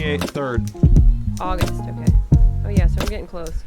28th, 3rd. August, okay. Oh yeah, so we're getting close.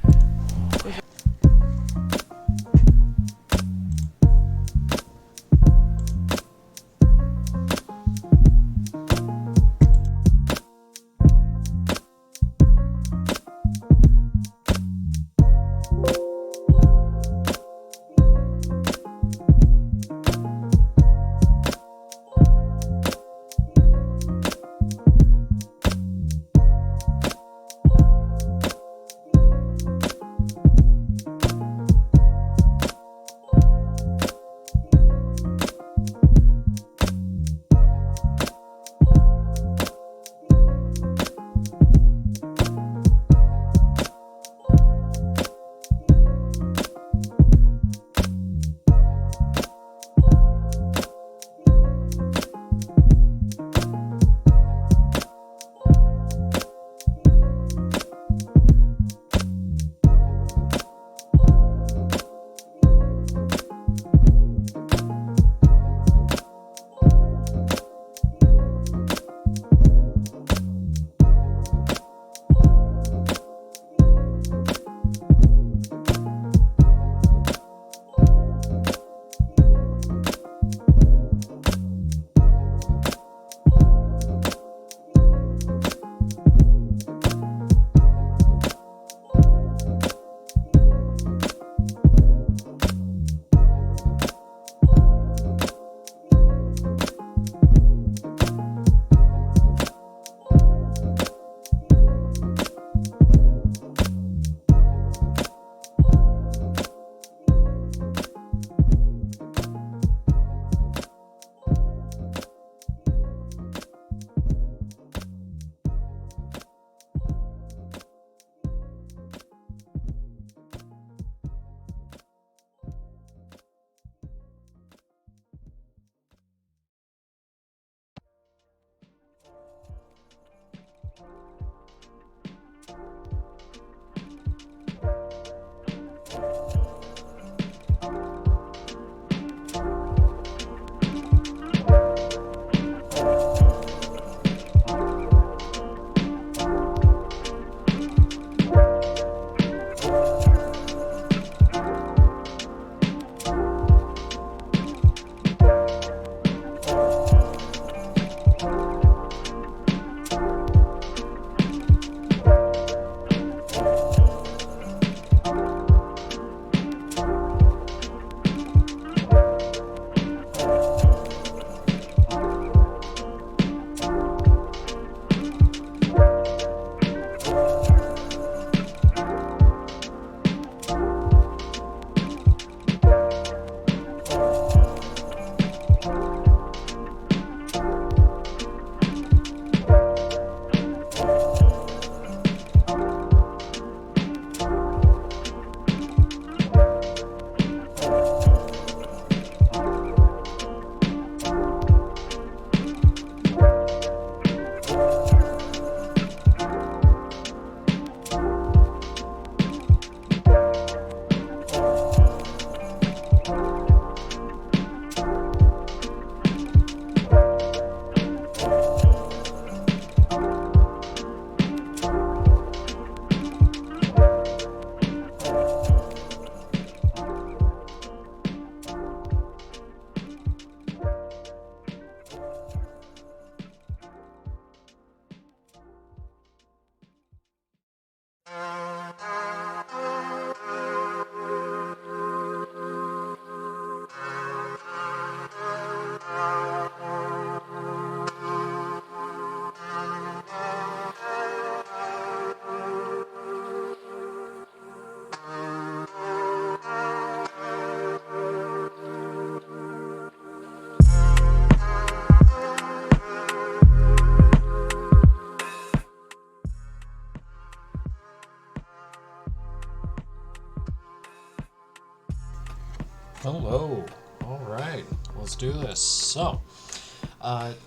Hello. All right, let's do this. So,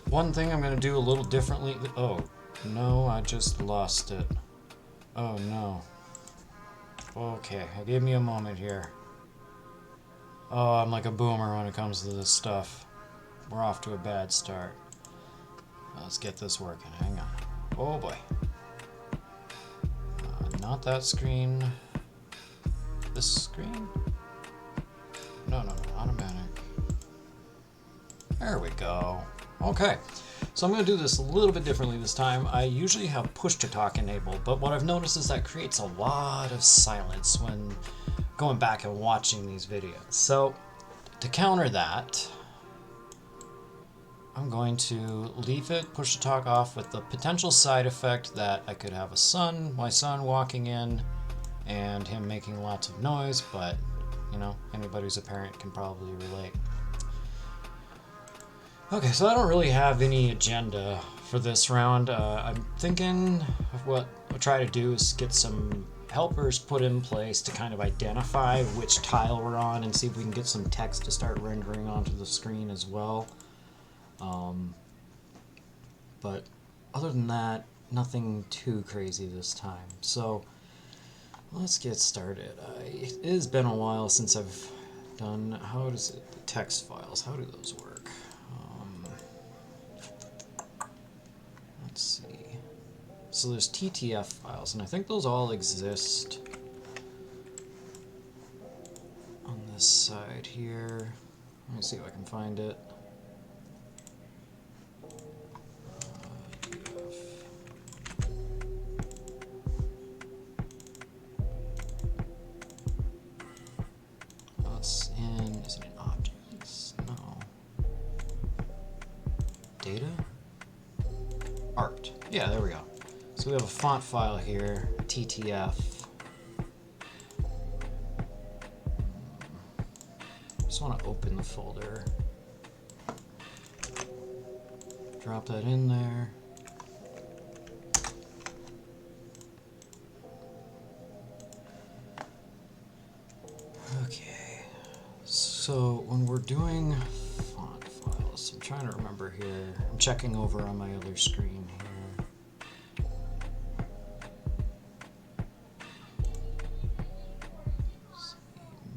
one thing I'm going to do a little differently. Oh, no, I just lost it. Oh, no. Okay, give me a moment here. Oh, I'm like a boomer when it comes to this stuff. We're off to a bad start. Let's get this working. Hang on. Oh boy. Not that screen. This screen? No, automatic. There we go. Okay, so I'm going to do this a little bit differently this time. I usually have push to talk enabled, but what I've noticed is that creates a lot of silence when going back and watching these videos. So to counter that, I'm going to leave it push to talk off with the potential side effect that I could have my son walking in and him making lots of noise, but you know, anybody who's a parent can probably relate. Okay, so I don't really have any agenda for this round. I'm thinking what I'll try to do is get some helpers put in place to kind of identify which tile we're on and see if we can get some text to start rendering onto the screen as well. But other than that, nothing too crazy this time. So let's get started. It has been a while since I've done, how does it, the text files, how do those work? Let's see. So there's TTF files, and I think those all exist on this side here. Let me see if I can find it. Is it in objects? No. Data? Art. Yeah, there we go. So we have a font file here, TTF. Just want to open the folder. Drop that in there. Okay. So when we're doing font files, I'm trying to remember here. I'm checking over on my other screen here.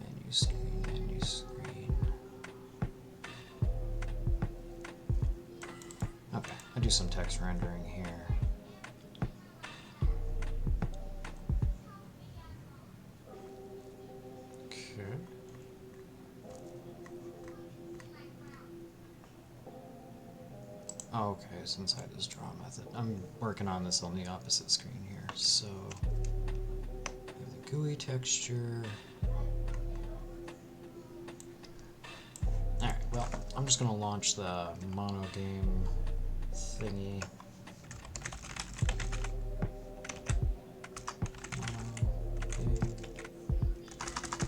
Menu screen. Okay, I do some text rendering here. Okay. Oh, okay, it's inside this draw method. I'm working on this on the opposite screen here. So, we have the GUI texture. Alright, well, I'm just going to launch the mono game thingy.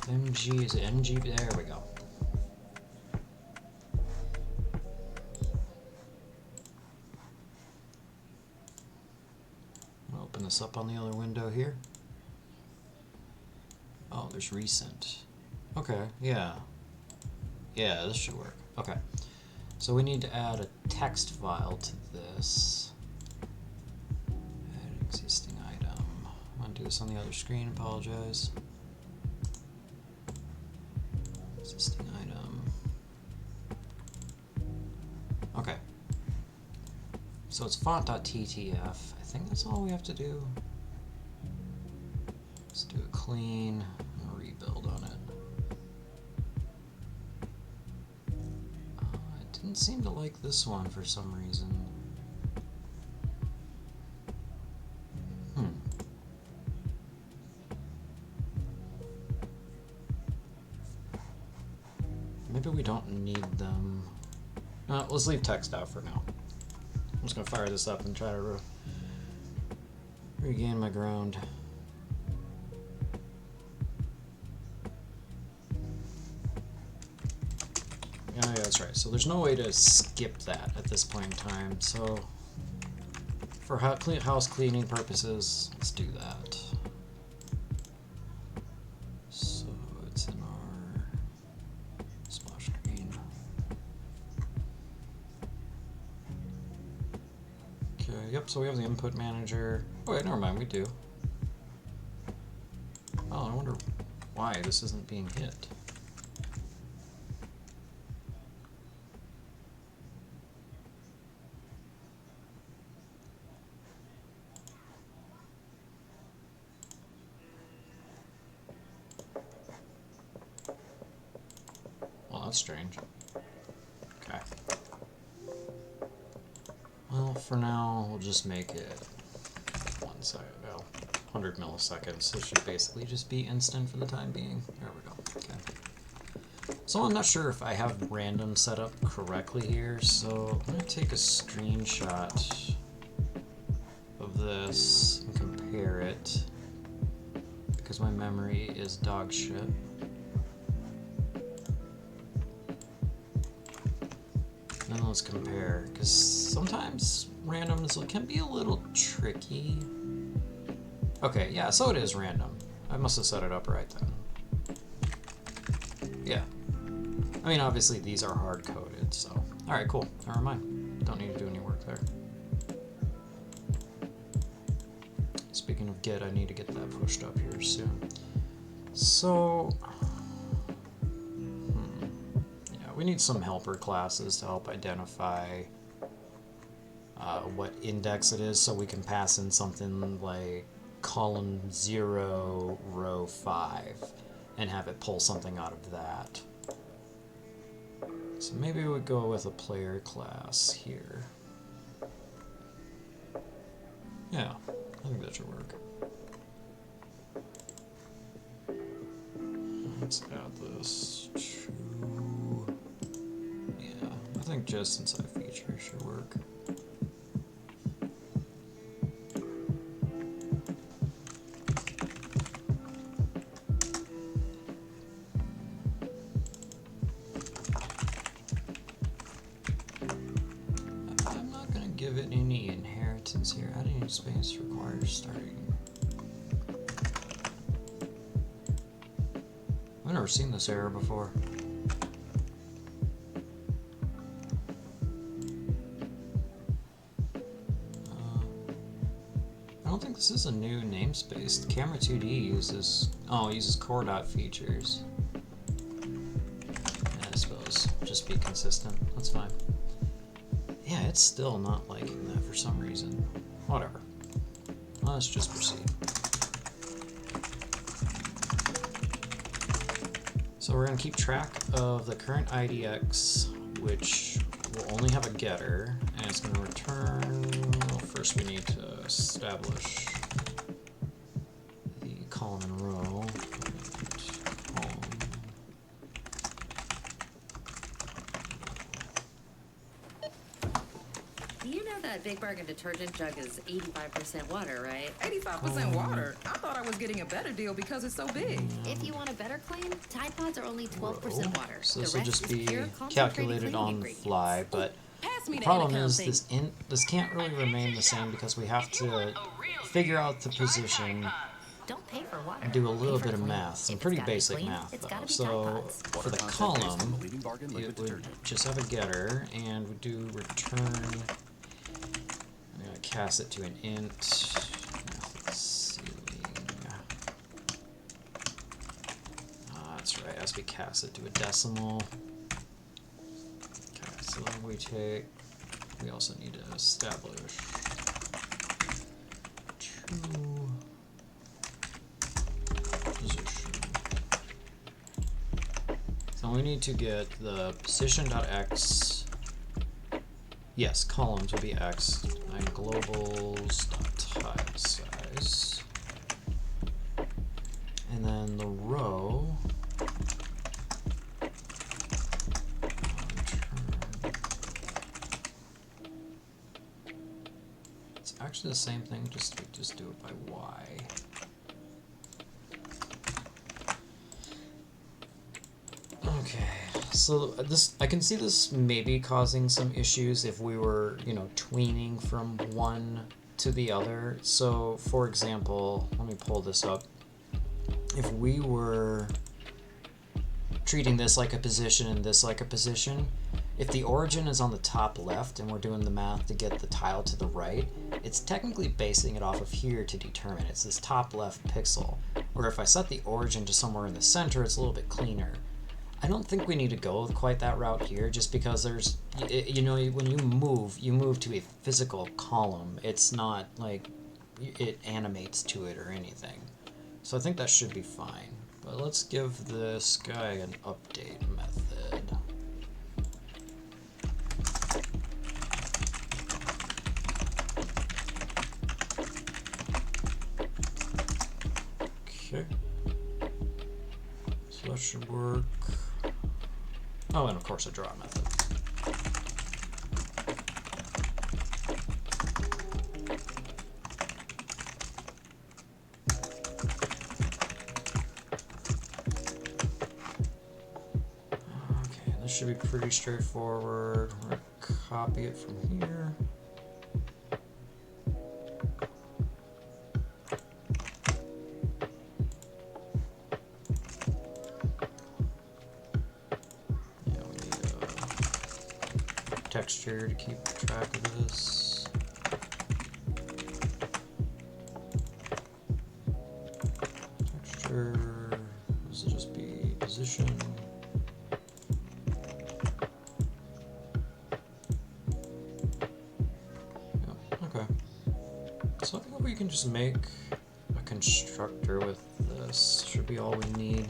MG, is it MG? There we go. I'll open this up on the other window here. Oh, there's recent. Okay, yeah. Yeah, this should work. Okay. So we need to add a text file to this. Add existing item. I'm going to do this on the other screen, apologize. Existing item. Okay. So it's font.ttf. I think that's all we have to do. Let's do a clean rebuild on it. It didn't seem to like this one for some reason. Maybe we don't need them. Let's leave text out for now. I'm just going to fire this up and try to regain my ground. Yeah, that's right. So there's no way to skip that at this point in time. So for house cleaning purposes, let's do that. So it's in our splash screen. Okay, yep, so we have the input manager. Oh wait, never mind, we do. Oh, I wonder why this isn't being hit. That's strange. Okay. Well, for now, we'll just make it 1 second. Well, 100 milliseconds. So it should basically just be instant for the time being. There we go. Okay. So I'm not sure if I have random set up correctly here, so I'm going to take a screenshot of this and compare it, because my memory is dog shit. Then let's compare, because sometimes randoms can be a little tricky. Okay, yeah, so it is random. I must have set it up right then. Yeah. I mean, obviously these are hard-coded, so... Alright, cool. Never mind. Don't need to do any work there. Speaking of Git, I need to get that pushed up here soon. So... we need some helper classes to help identify what index it is, so we can pass in something like column 0, row 5, and have it pull something out of that. So maybe we would go with a player class here. Yeah, I think that should work. Let's add this to... I think just inside feature should work. I'm not going to give it any inheritance here. Adding new space requires starting. I've never seen this error before. This is a new namespace. Camera 2D uses core.features. I suppose just be consistent. That's fine. Yeah, it's still not liking that for some reason. Whatever. Let's just proceed. So we're going to keep track of the current IDX, which will only have a getter, and it's going to return... Well, first we need to establish the column and row. You know that Big Bargain detergent jug is 85% water, right? 85% water? I thought I was getting a better deal because it's so big. If you want a better claim, Tide Pods are only 12% water. So The this will rest just is be pure concentrated calculated cleaning on the ingredients. fly, but Pass me the the problem Anaconda is thing. this can't really remain the same because we have to figure out the position Don't pay for water. and do a Pay little for bit of clean. math, some If it's pretty gotta be basic clean, math it's though. gotta be Tide So Pods. for the column, it would just have a getter, and we do return. I'm gonna cast it to an int. That's right, as we cast it to a decimal. Okay, so then we also need to establish true position. So we need to get the position.x. Yes, columns will be x, and globals.tile size. And then the row. It's actually the same thing, we just do it by y. Okay, so I can see this maybe causing some issues if we were, tweening from one to the other. So, for example, let me pull this up. If we were treating this like a position and this like a position, if the origin is on the top left and we're doing the math to get the tile to the right, it's technically basing it off of here to determine. It's this top left pixel. Or if I set the origin to somewhere in the center, it's a little bit cleaner. I don't think we need to go quite that route here, just because there's, when you move to a physical column. It's not like it animates to it or anything. So I think that should be fine. But let's give this guy an update method. that should work. Oh, and of course a draw method. Okay, this should be pretty straightforward. We're gonna copy it from here. Texture to keep track of this. Texture, this will just be position. Yeah, okay. So I think we can just make a constructor with this. Should be all we need.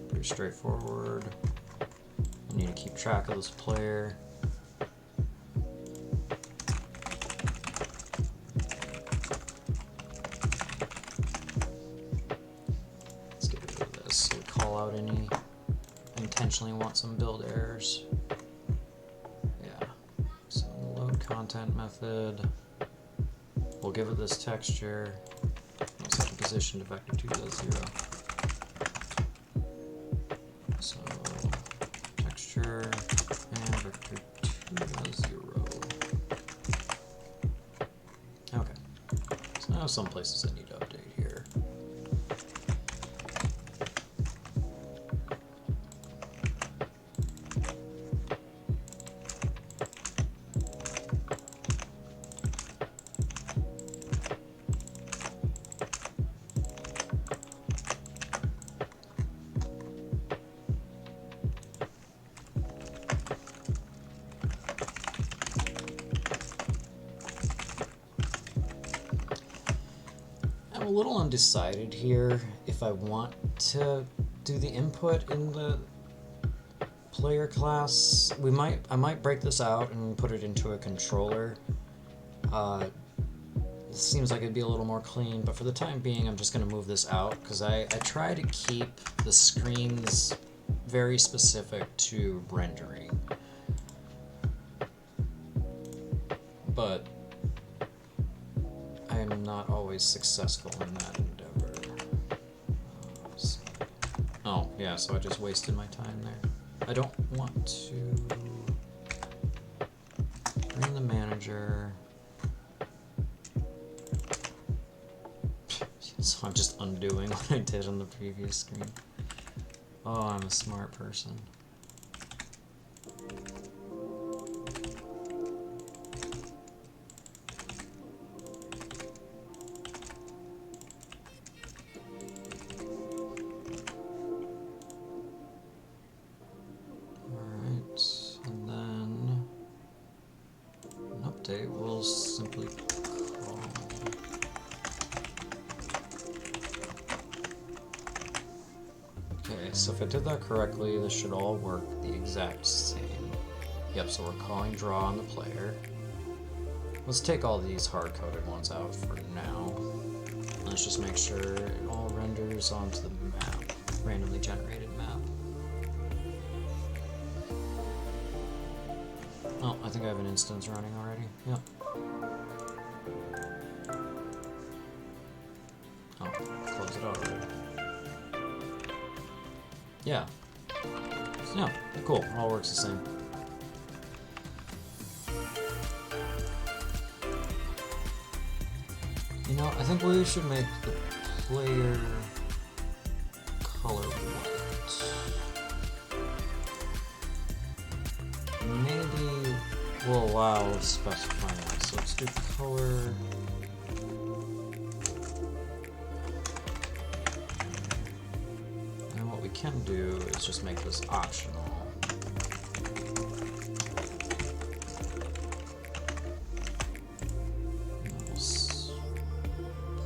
Pretty straightforward. You need to keep track of this player. Let's get rid of this so we call out any intentionally want some build errors. Yeah. So in the load content method, we'll give it this texture. We'll set the position to vector2.0. So texture and vector2.0. Okay. So now some places I need to update here. I'm a little undecided here if I want to do the input in the player class. I might break this out and put it into a controller. This seems like it'd be a little more clean, but for the time being I'm just going to move this out because I try to keep the screens very specific to rendering. But I am not always successful in that endeavor. Oh, yeah, so I just wasted my time there. I don't want to bring the manager. So I'm just undoing what I did on the previous screen. Oh, I'm a smart person. We'll simply call. Okay, so if I did that correctly, this should all work the exact same. Yep, so we're calling draw on the player. Let's take all these hard-coded ones out for now. Let's just make sure it all renders onto the map, randomly generated map. Oh, I think I have an instance running already. Yep. Oh, close it out already. Yeah. Yeah, cool. It all works the same. You know, I think we should make the player color white. Maybe we'll allow specifying that. So let's do color. And what we can do is just make this optional.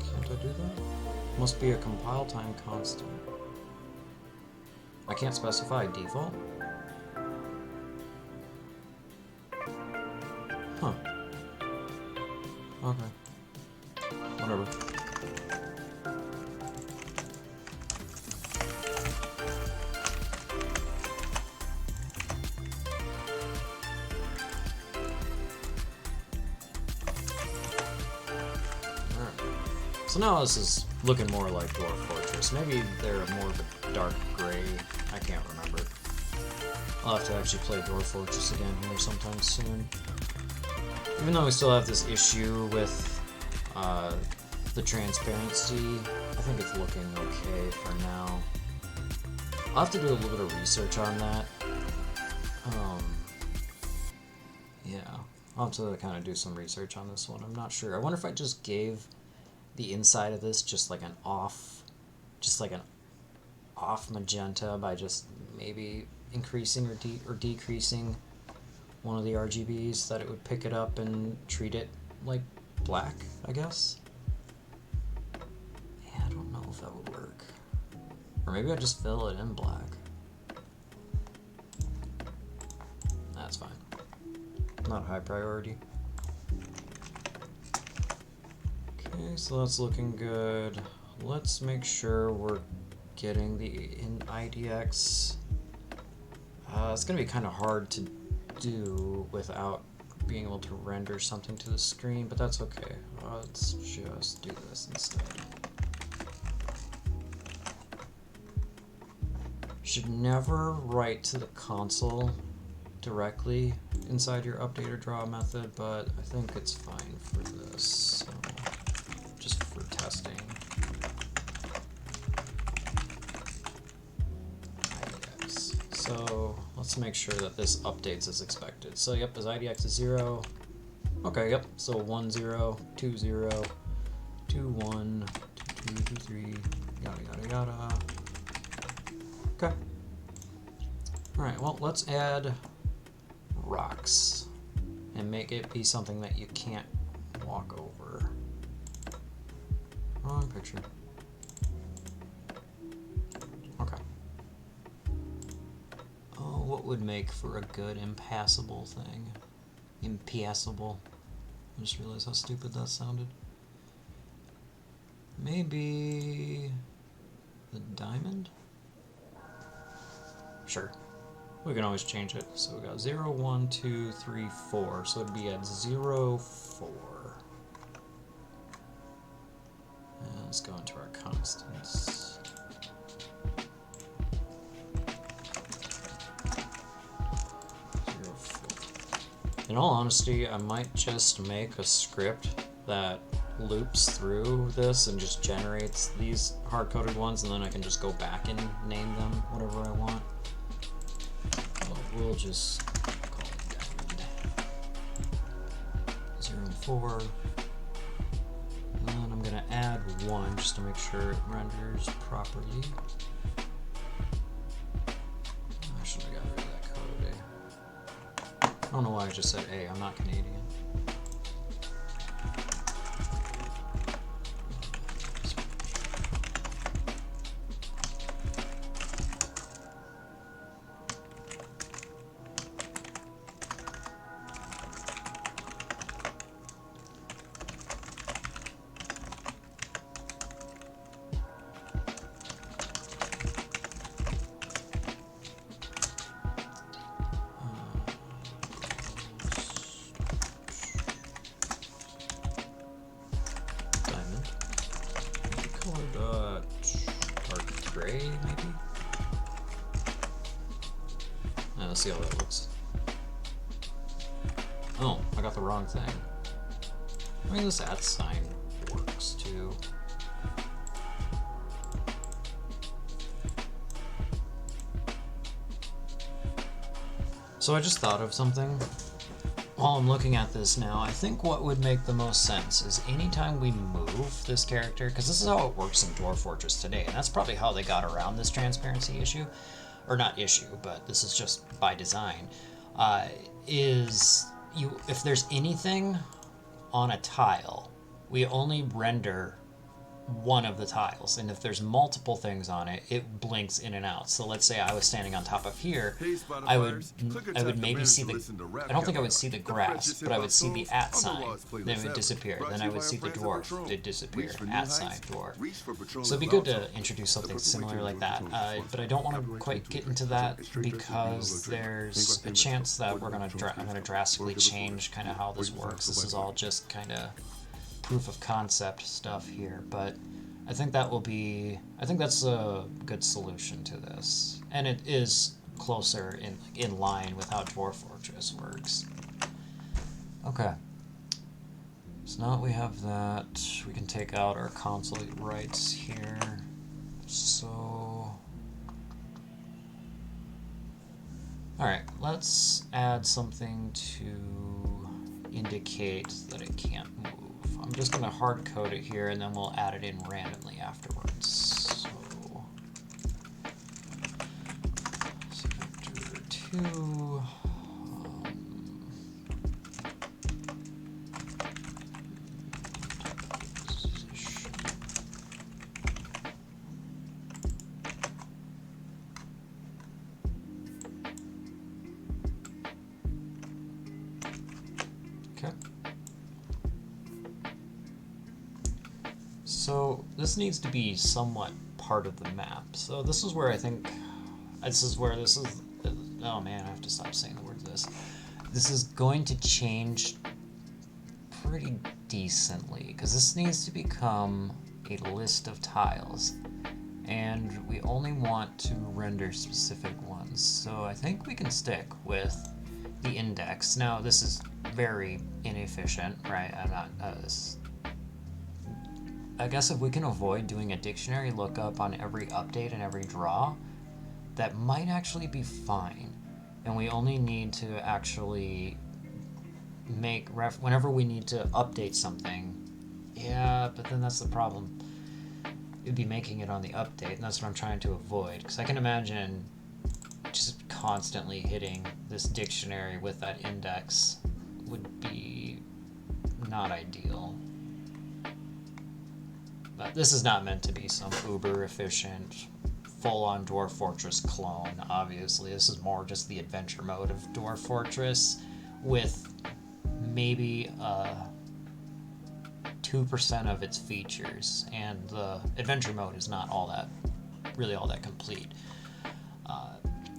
Can't I do that? Must be a compile time constant. I can't specify default? Huh. Okay. Whatever. So now this is looking more like Dwarf Fortress. Maybe they're more of a dark gray. I can't remember. I'll have to actually play Dwarf Fortress again here sometime soon. Even though we still have this issue with the transparency, I think it's looking okay for now. I'll have to do a little bit of research on that. Yeah, I'll have to kind of do some research on this one. I'm not sure. I wonder if I just gave the inside of this just like an off magenta by just maybe increasing or decreasing one of the RGBs, that it would pick it up and treat it like black, I guess. Yeah, I don't know if that would work. Or maybe I just fill it in black. That's fine. Not high priority. Okay, so that's looking good. Let's make sure we're getting the in IDX. It's gonna be kind of hard to do without being able to render something to the screen, but that's okay. Let's just do this instead. Should never write to the console directly inside your update or draw method, but I think it's fine for this, so just for testing. IDX. So let's make sure that this updates as expected. So yep, as IDX is 0. Okay, yep. So 1 0, 2 0, 2 1, 2 2, 2 3, yada yada yada. Okay. Alright, well let's add rocks and make it be something that you can't walk over. Wrong picture. Okay. Oh, what would make for a good impassable thing? Impassable. I just realized how stupid that sounded. Maybe the diamond? Sure. We can always change it. So we got 0, 1, 2, 3, 4. So it'd be at 0, 4. And let's go into our constants. 0, 4. In all honesty, I might just make a script that loops through this and just generates these hard-coded ones, and then I can just go back and name them whatever I want. We'll just call it diamond. 0 and 4. And then I'm going to add 1 just to make sure it renders properly. I should have got rid of that code A. I don't know why I just said A. I'm not Canadian. Let's see how that looks. Oh, I got the wrong thing. I mean, this @ sign works too. So I just thought of something while I'm looking at this now. I think what would make the most sense is anytime we move this character, because this is how it works in Dwarf Fortress today, and that's probably how they got around this transparency issue. Or not issue, but this is just by design, if there's anything on a tile, we only render one of the tiles, and if there's multiple things on it, it blinks in and out. So let's say I was standing on top of here, I would maybe see the, I don't think I would see the grass, but I would see the @ sign, then it would disappear. Then I would see the dwarf, it'd disappear, @ sign, dwarf. So it'd be good to introduce something similar like that, but I don't want to quite get into that because there's a chance that I'm gonna drastically change kind of how this works. This is all just kind of proof of concept stuff here, but I think that's a good solution to this, and it is closer in line with how Dwarf Fortress works. Okay, so now that we have that, we can take out our console rights here. So, alright, let's add something to indicate that it can't move. I'm just going to hard code it here, and then we'll add it in randomly afterwards. So, vector 2. Okay. So this needs to be somewhat part of the map. So this is where I think, oh man, I have to stop saying the word this. This is going to change pretty decently, because this needs to become a list of tiles. And we only want to render specific ones. So I think we can stick with the index. Now this is very inefficient, right? I'm not, I guess if we can avoid doing a dictionary lookup on every update and every draw, that might actually be fine. And we only need to actually make whenever we need to update something. Yeah, but then that's the problem. It'd be making it on the update, and that's what I'm trying to avoid. Because I can imagine just constantly hitting this dictionary with that index would be not ideal. But this is not meant to be some uber efficient, full-on Dwarf Fortress clone, obviously. This is more just the adventure mode of Dwarf Fortress with maybe 2% of its features, and the adventure mode is not really all that complete.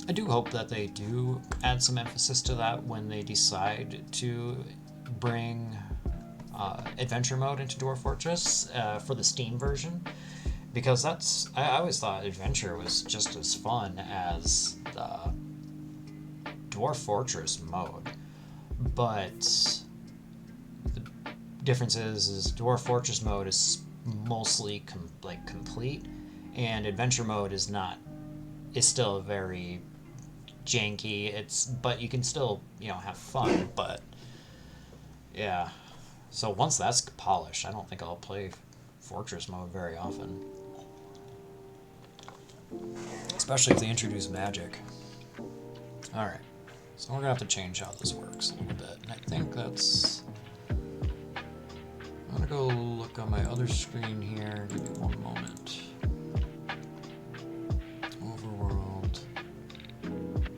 I do hope that they do add some emphasis to that when they decide to bring adventure mode into Dwarf Fortress for the Steam version, because I always thought adventure was just as fun as the Dwarf Fortress mode, but the difference is Dwarf Fortress mode is mostly complete, and adventure mode is not. It's still very janky. But you can still have fun. But yeah, so once that's polished, I don't think I'll play Fortress mode very often, especially if they introduce magic. All right, so we're gonna have to change how this works a little bit, and I think that's. I'm gonna go look on my other screen here. Give me one moment. Overworld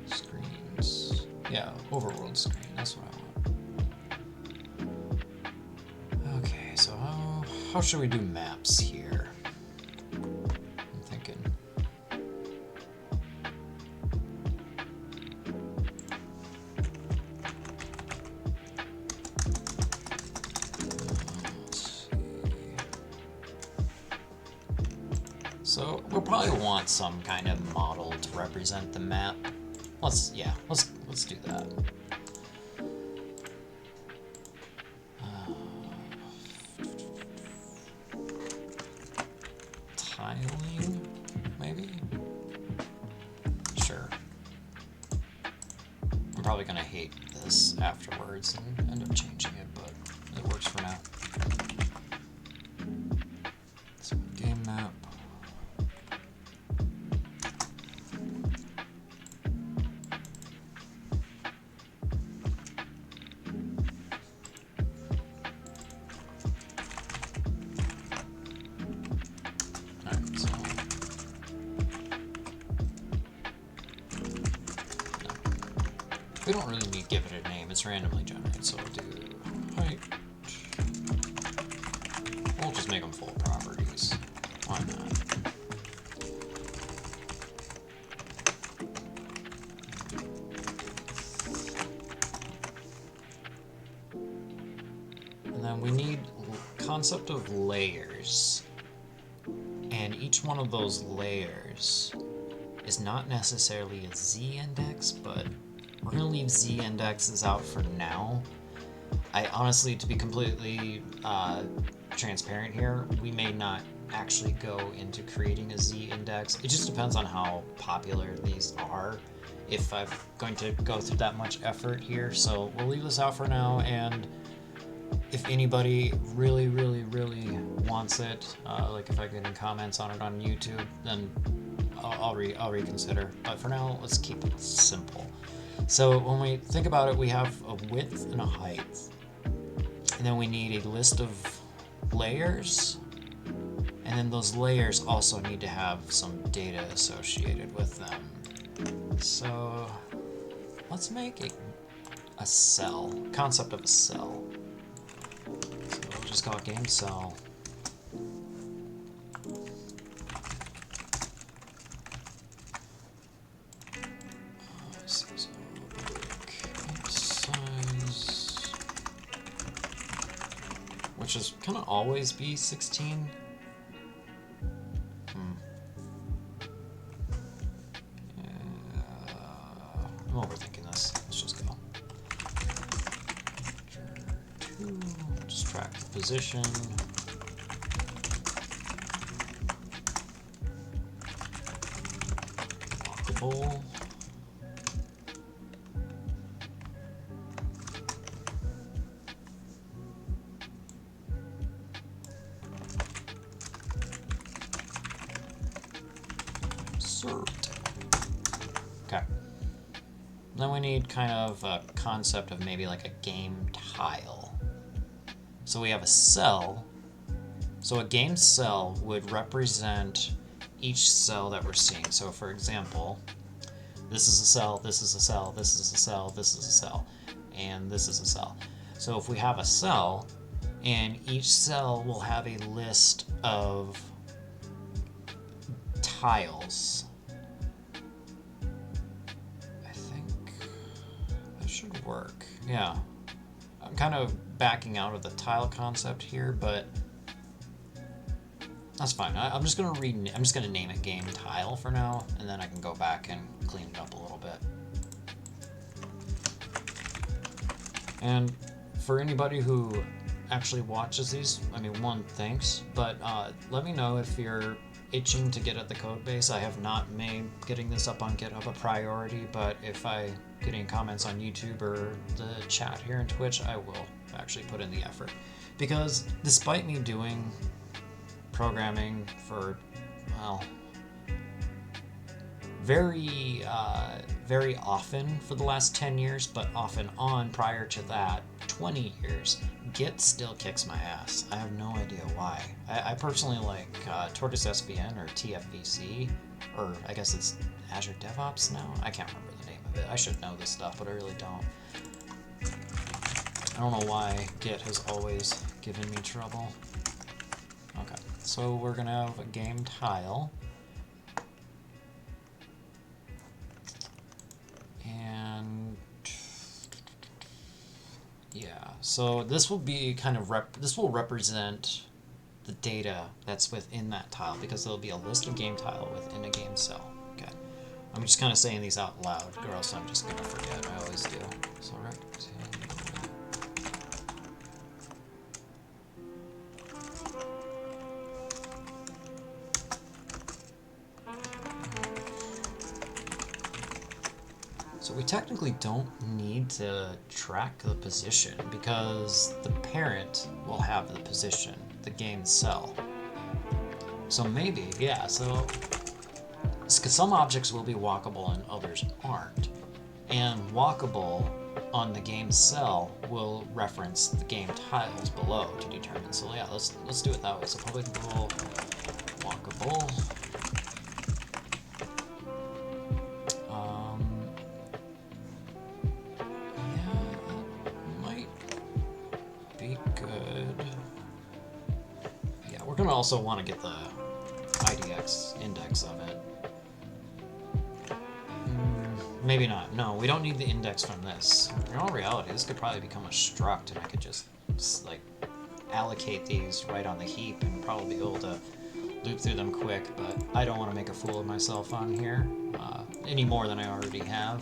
screens. Yeah, overworld screen. That's what I want. Okay, so how should we do maps here? I'm thinking. So we'll probably want some kind of model to represent the map. Let's do that. Tiling, maybe? Sure. I'm probably gonna hate this afterwards and end up changing it, but it works for now. So game map. We don't really need to give it a name. It's randomly generated, so we'll do height. We'll just make them full properties. Why not? And then we need concept of layers. And each one of those layers is not necessarily a z-index, but we're going to leave z-indexes out for now. I honestly, to be completely transparent here, we may not actually go into creating a z-index. It just depends on how popular these are, if I'm going to go through that much effort here. So we'll leave this out for now, and if anybody really wants it, like if I get any comments on it on YouTube, then I'll reconsider. But for now, let's keep it simple. So when we think about it, we have a width and a height. And then we need a list of layers. And then those layers also need to have some data associated with them. So let's make a cell, concept of a cell. So we'll just call it game cell. Which is kind of always be 16. I'm overthinking this. Let's just go. Just track the position. Walkable. Okay. Then we need kind of a concept of maybe like a game tile. So we have a cell. So a game cell would represent each cell that we're seeing. So for example, this is a cell, this is a cell, this is a cell, this is a cell, and this is a cell. So if we have a cell, and each cell will have a list of tiles. I think that should work. Yeah. I'm kind of backing out of the tile concept here, but that's fine. I'm just gonna name it game tile for now, and then I can go back and clean it up a little bit. And for anybody who actually watches these, I mean, one, thanks, but let me know if you're itching to get at the code base. I have not made getting this up on GitHub a priority, but if I get any comments on YouTube or the chat here in Twitch, I will actually put in the effort. Because despite me doing programming for, well, very often for the last 10 years, but off and on prior to that, 20 years, Git still kicks my ass. I have no idea why. I personally like Tortoise SVN or TFVC, or I guess it's Azure DevOps now? I can't remember the name of it. I should know this stuff, but I really don't. I don't know why Git has always given me trouble. Okay, so we're gonna have a game tile. And yeah, so this will be kind of this will represent the data that's within that tile, because there'll be a list of game tile within a game cell. Okay, I'm just kind of saying these out loud, or else I'm just gonna forget. I always do. So rectangle. So we technically don't need to track the position, because the parent will have the position, the game cell. So maybe, yeah, so because some objects will be walkable and others aren't. And walkable on the game cell will reference the game tiles below to determine. So yeah, let's do it that way. So public bool walkable. gonna also want to get the IDX index of it. Maybe not. No, we don't need the index from this. In all reality, this could probably become a struct, and I could just like allocate these right on the heap and probably be able to loop through them quick, but I don't want to make a fool of myself on here any more than I already have,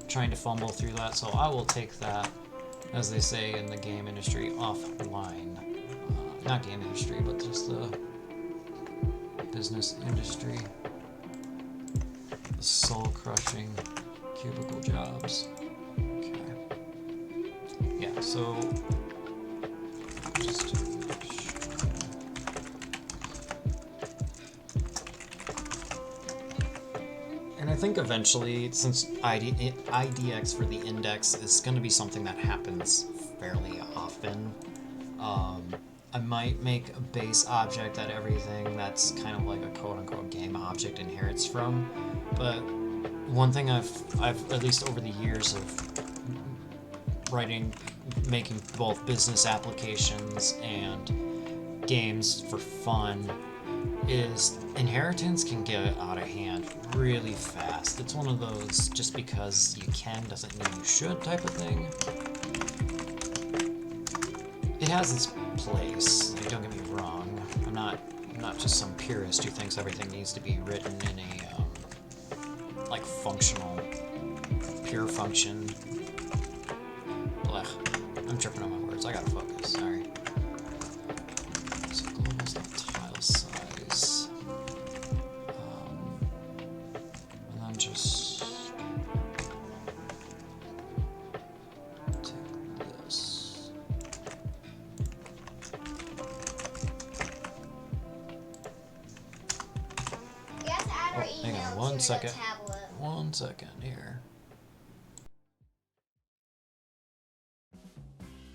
trying to fumble through that, so I will take that, as they say in the game industry, offline. Not game industry, but just the business industry. The soul-crushing cubicle jobs. Okay. Yeah, so just and I think eventually, since IDX for the index is going to be something that happens fairly often, I might make a base object that everything that's kind of like a quote-unquote game object inherits from. But one thing I've at least over the years of making both business applications and games for fun, is inheritance can get out of hand really fast. It's one of those just because you can doesn't mean you should type of thing. It has its place, like, don't get me wrong. I'm not just some purist who thinks everything needs to be written in a like functional, pure function. Blech. I'm tripping on my words. I gotta focus. Sorry. So global's not tile size. And then just take this. Hang on 1 second. 1 second here.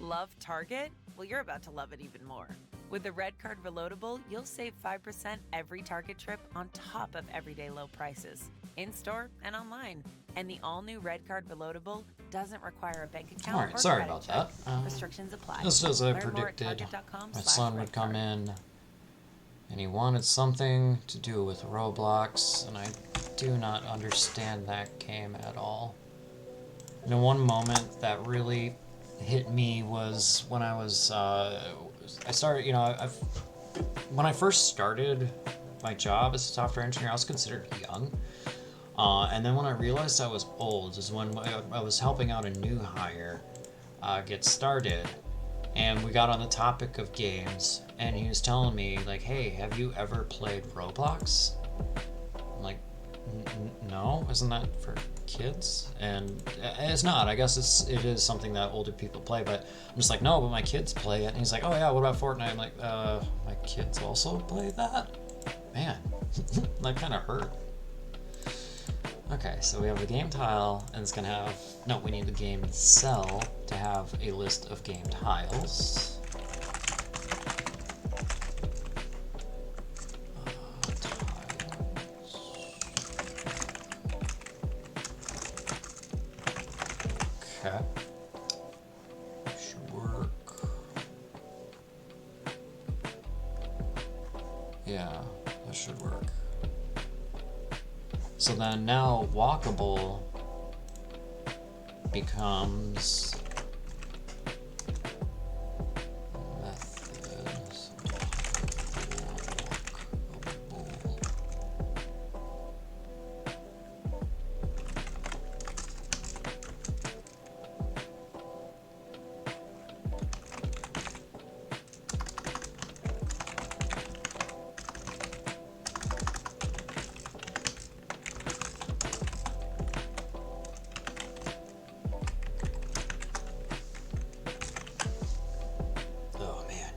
Love Target? Well, you're about to love it even more. With the Red Card Reloadable, you'll save 5% every Target trip on top of everyday low prices, in-store and online. And the all-new Red Card Reloadable doesn't require a bank account Alright, or sorry credit about check. that. Restrictions apply. Just as I Learn more at predicted, target.com/redcard. my son would come in and he wanted something to do with Roblox, and I do not understand that game at all. And the one moment that really hit me was when I was, I started, you know, when I first started my job as a software engineer, I was considered young. And then when I realized I was old is when I was helping out a new hire get started. And we got on the topic of games, and he was telling me, like, hey, have you ever played Roblox? I'm like, no, isn't that for kids? And it's not. I guess it is something that older people play, but I'm just like, no, but my kids play it. And he's like, oh yeah, what about Fortnite? I'm like, my kids also play that? Man, that kind of hurt. Okay, so we have the game tile, and it's gonna have, no, we need the game cell to have a list of game tiles. Okay. Should work. Yeah, that should work. So then now walkable becomes methods walkable.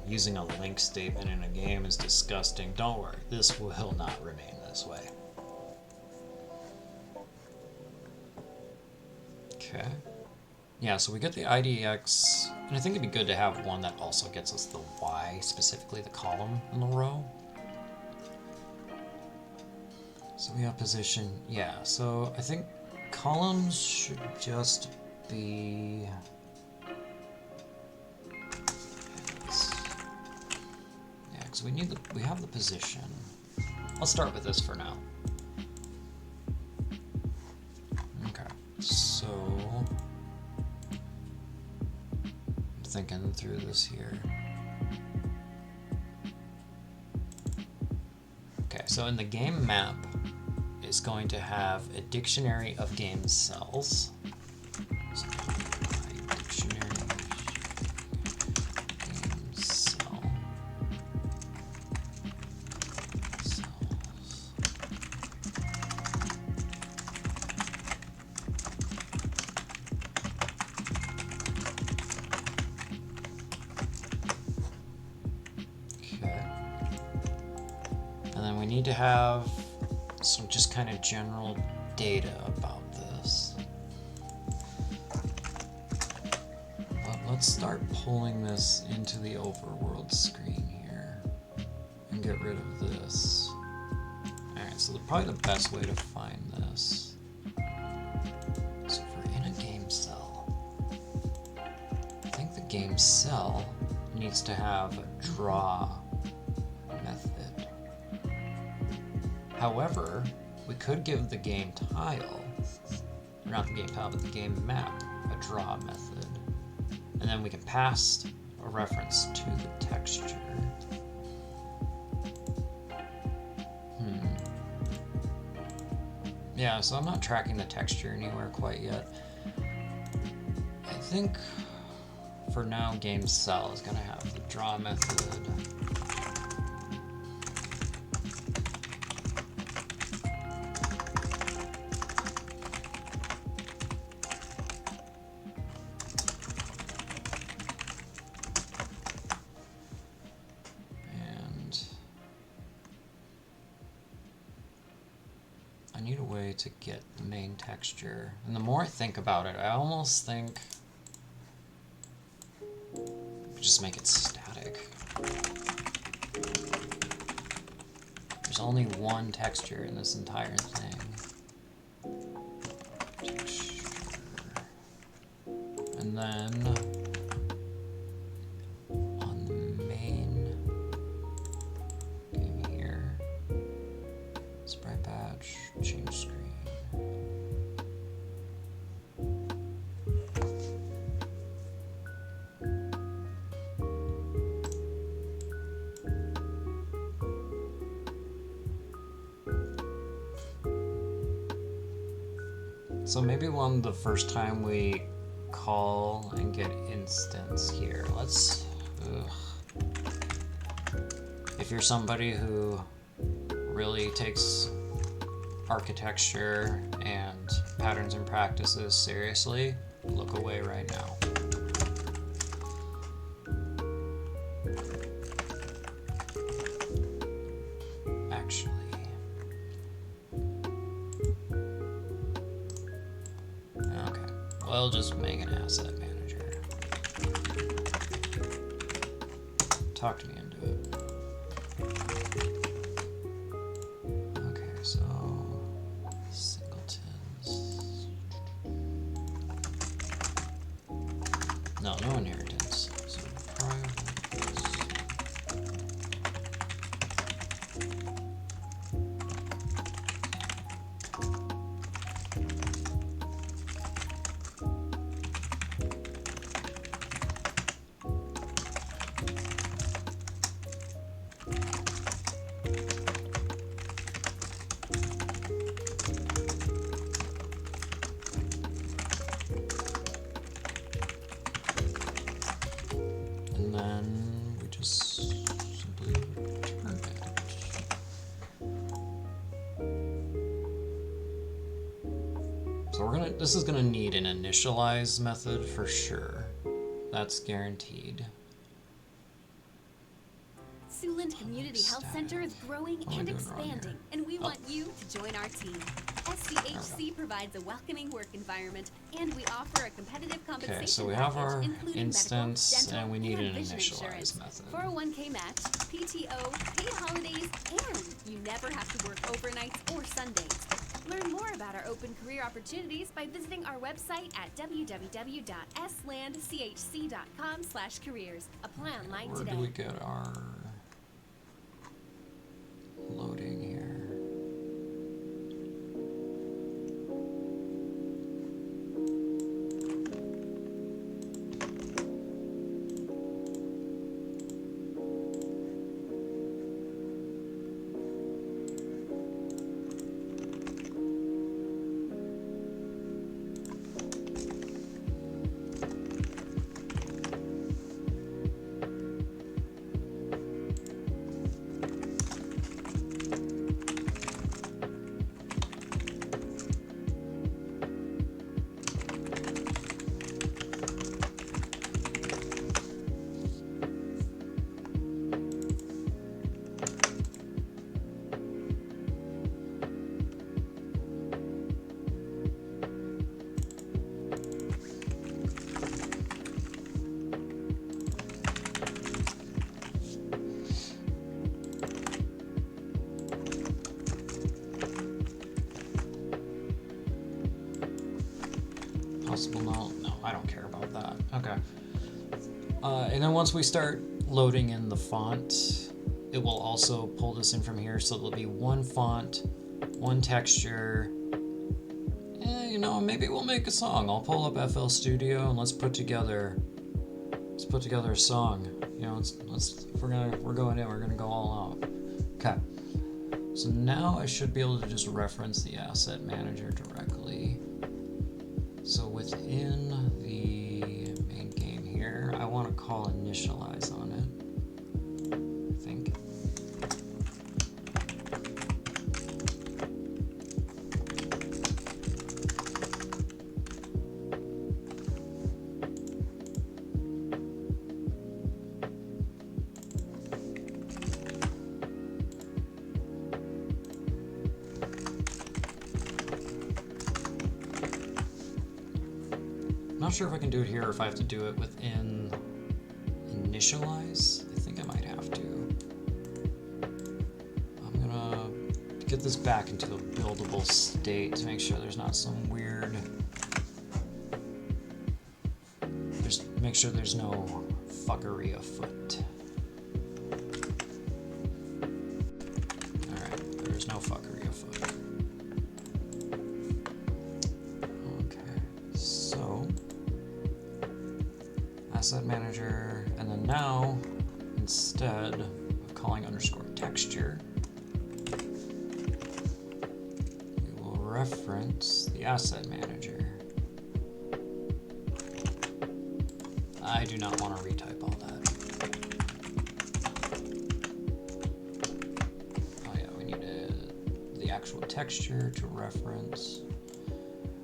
Using a link statement in a game is disgusting. Don't worry, this will not remain this way. Okay. Yeah, so we get the IDX, and I think it'd be good to have one that also gets us the Y, specifically the column in the row. So we have position, yeah, so I think columns should just be... so we have the position. I'll start with this for now. Okay, so I'm thinking through this here. Okay, so in the game map is going to have a dictionary of game cells. So my dictionary game cell cells. Okay. And then we need to have some just kind of general data about this. But let's start pulling this into the overworld screen here and get rid of this. Alright, so probably the best way to find this. So if we're in a game cell, I think the game cell needs to have a draw method. However, we could give the game tile, or not the game tile, but the game map, a draw method. And then we can pass a reference to the texture. Yeah, so I'm not tracking the texture anywhere quite yet. I think for now, game cell is going to have the draw method. To get the main texture. And the more I think about it, I almost think just make it static. There's only one texture in this entire thing. Texture. And then on the main game here, sprite batch, change screen. So maybe the first time we call and get instance here, let's, if you're somebody who really takes architecture and patterns and practices seriously, look away right now. Actually, okay, well, just make an asset manager. Talk to me into it. Okay, so singletons. No inheritance. So privates. This is gonna need an initialize method for sure. That's guaranteed. Siouxland Community Health Center is growing and expanding, and we want you to join our team. SCHC provides a welcoming work environment, and we offer a competitive compensation Okay, so we have our including instance, medical, dental, and we need an vision initialize insurance, method. 401k match, PTO, paid holidays, and you never have to work overnights or Sundays. Learn more about our open career opportunities by visiting our website at www.slandchc.com/careers. Apply online Where today. do we get our loading here. Possible no, I don't care about that. Okay. And then once we start loading in the font, it will also pull this in from here. So there'll be one font, one texture. You know, maybe we'll make a song. I'll pull up FL Studio and let's put together a song. You know, if we're gonna go all out. Okay. So now I should be able to just reference the asset manager directly. So within the main game here, I want to call initialize on it, I think. Not sure if I can do it here or if I have to do it within initialize. I think I might have to. I'm gonna get this back into a buildable state to make sure there's not some weird. Make sure there's no fuckery afoot. Alright, there's no fuckery afoot. Asset manager, and then now instead of calling underscore texture, we will reference the asset manager. I do not want to retype all that. Oh yeah, we need the actual texture to reference,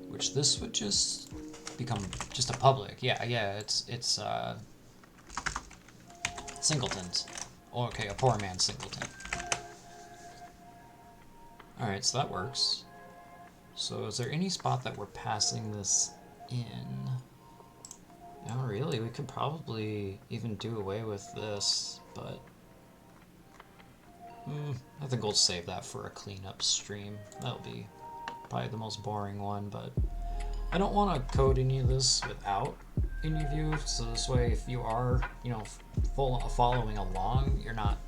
which this would just become just a public. Yeah, it's singletons. Oh, okay, a poor man's singleton. Alright, so that works. So is there any spot that we're passing this in? Not really. We could probably even do away with this, but I think we'll save that for a cleanup stream. That'll be probably the most boring one, but I don't want to code any of this without any view, so this way if you are, following along, you're not,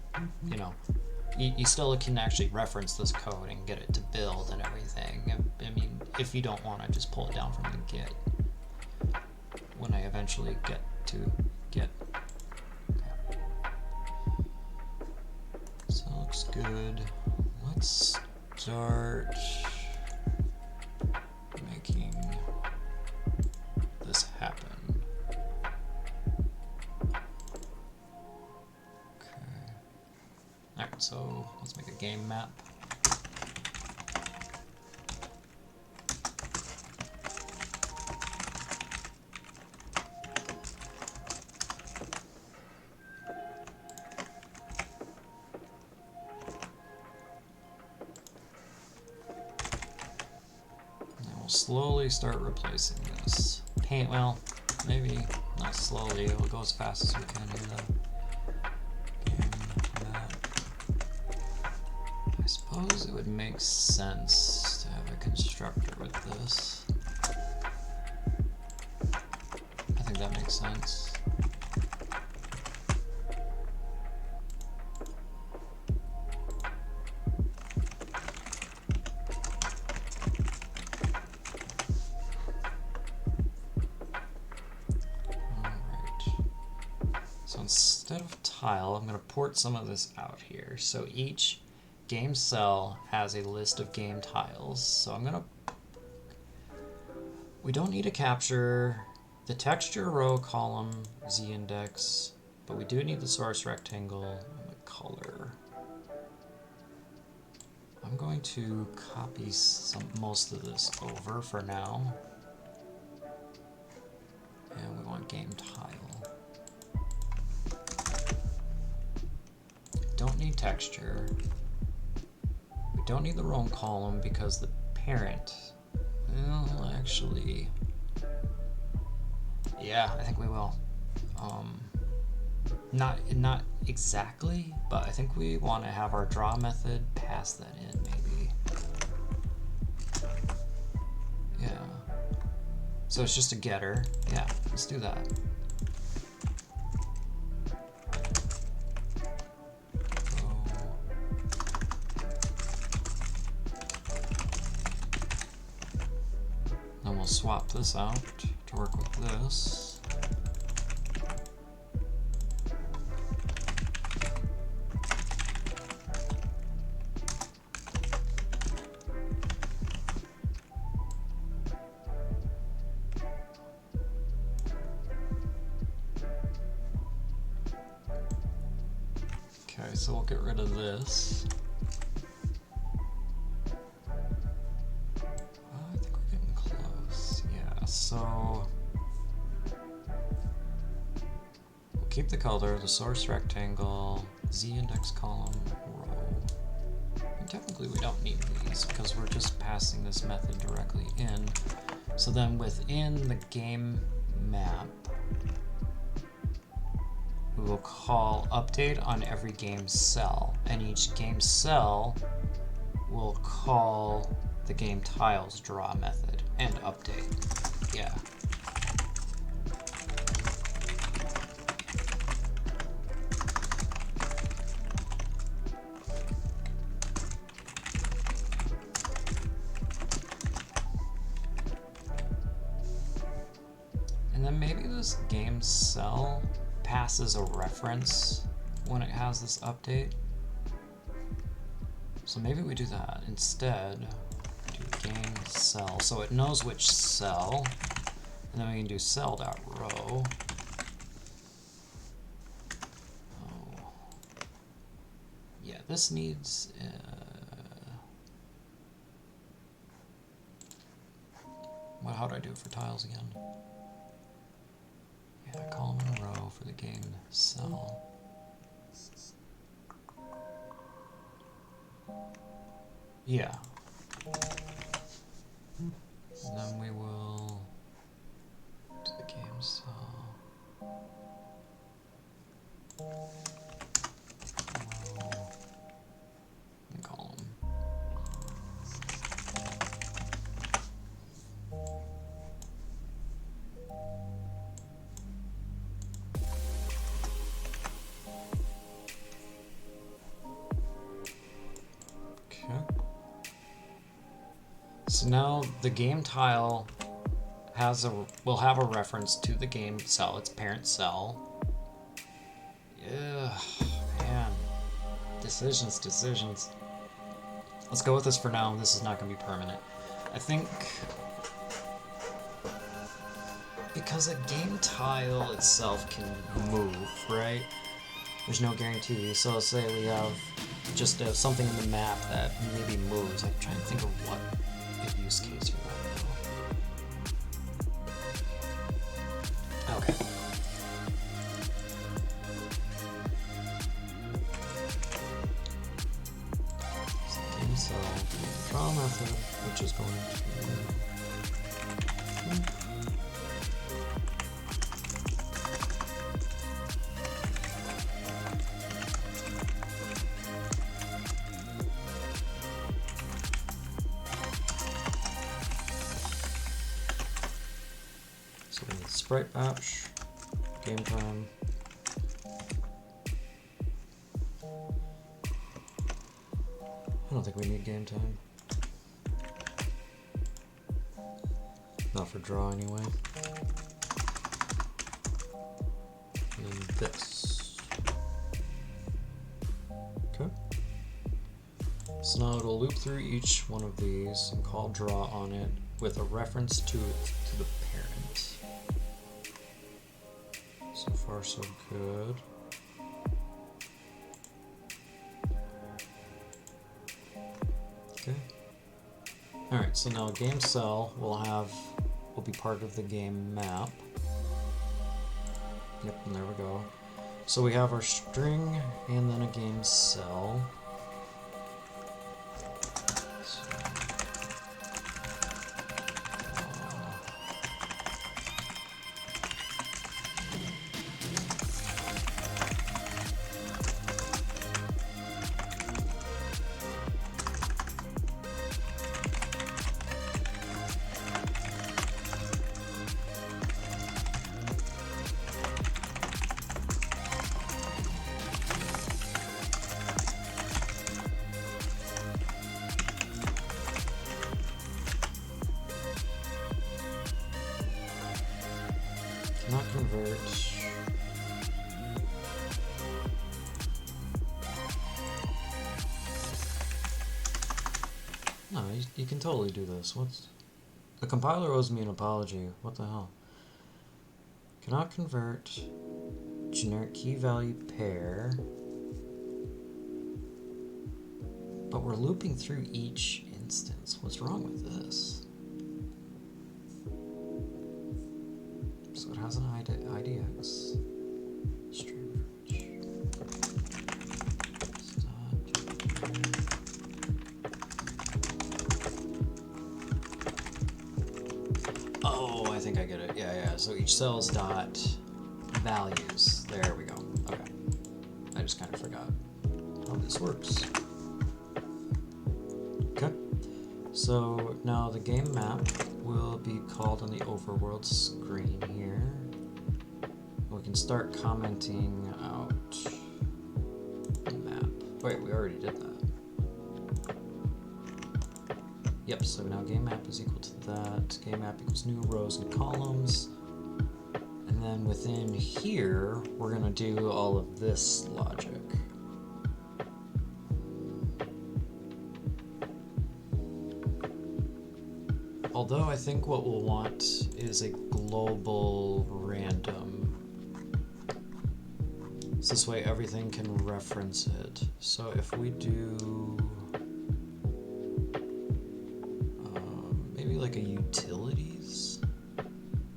you still can actually reference this code and get it to build and everything. I mean, if you don't want to just pull it down from the Git when I eventually get to Git. Okay. So it looks good. Let's start making this happen. Okay. Alright, so let's make a game map. Slowly start replacing this. Paint, well, maybe not slowly, it'll go as fast as we can here though. I suppose it would make sense to have a constructor with this. I think that makes sense. instead of tile, I'm going to port some of this out here. So each game cell has a list of game tiles. So I'm going to... We don't need to capture the texture, row, column, z-index, but we do need the source rectangle and the color. I'm going to copy most of this over for now. And we want game tile. Don't need texture. We don't need the row and column because the parent, well, actually, yeah, I think we will. Not exactly, but I think we want to have our draw method pass that in, maybe. Yeah. So it's just a getter. Yeah, let's do that. Then we'll swap this out to work with this. Okay, so we'll get rid of this. I think we're getting close. Yeah, so we'll keep the color, the source rectangle, z-index column, row. And technically we don't need these because we're just passing this method directly in. So then within the game map, we will call update on every game cell, and each game cell will call the game tiles draw method and update. Yeah. And then maybe this game cell passes a reference when it has this update. So maybe we do that instead. Do game cell, so it knows which cell, and then we can do cell.row. Oh, yeah, this needs. Well, how do I do it for tiles again? Yeah, column and a row for the game cell. Yeah. And then we will do the game cell. Row and column. So now the game tile will have a reference to the game cell, its parent cell. Yeah, man. Decisions. Let's go with this for now. This is not going to be permanent. I think because a game tile itself can move, right? There's no guarantee. So let's say we have just something in the map that maybe moves. I'm trying to think of what a use case for that. Okay. So the draw method, which is going to sprite batch, game time. I don't think we need game time. Not for draw anyway. And this. Okay. So now it'll loop through each one of these and call draw on it with a reference to the parent. So far so good. Okay. Alright, so now game cell will be part of the game map. Yep, and there we go. So we have our string and then a game cell. Cannot convert. No, you can totally do this. The compiler owes me an apology. What the hell? Cannot convert generic key value pair. But we're looping through each instance. What's wrong with this? So it has an IDX. String for each. Oh, I think I get it. Yeah. So each cell's dot values. There we go. Okay. I just kind of forgot how this works. Okay. So now the game map will be called on the overworld screen here. We can start commenting out the map. Wait, we already did that. Yep, so now game map is equal to that. Game map equals new rows and columns. And then within here, we're gonna do all of this logic. Although I think what we'll want is a global random. So this way everything can reference it. So if we do maybe like a utilities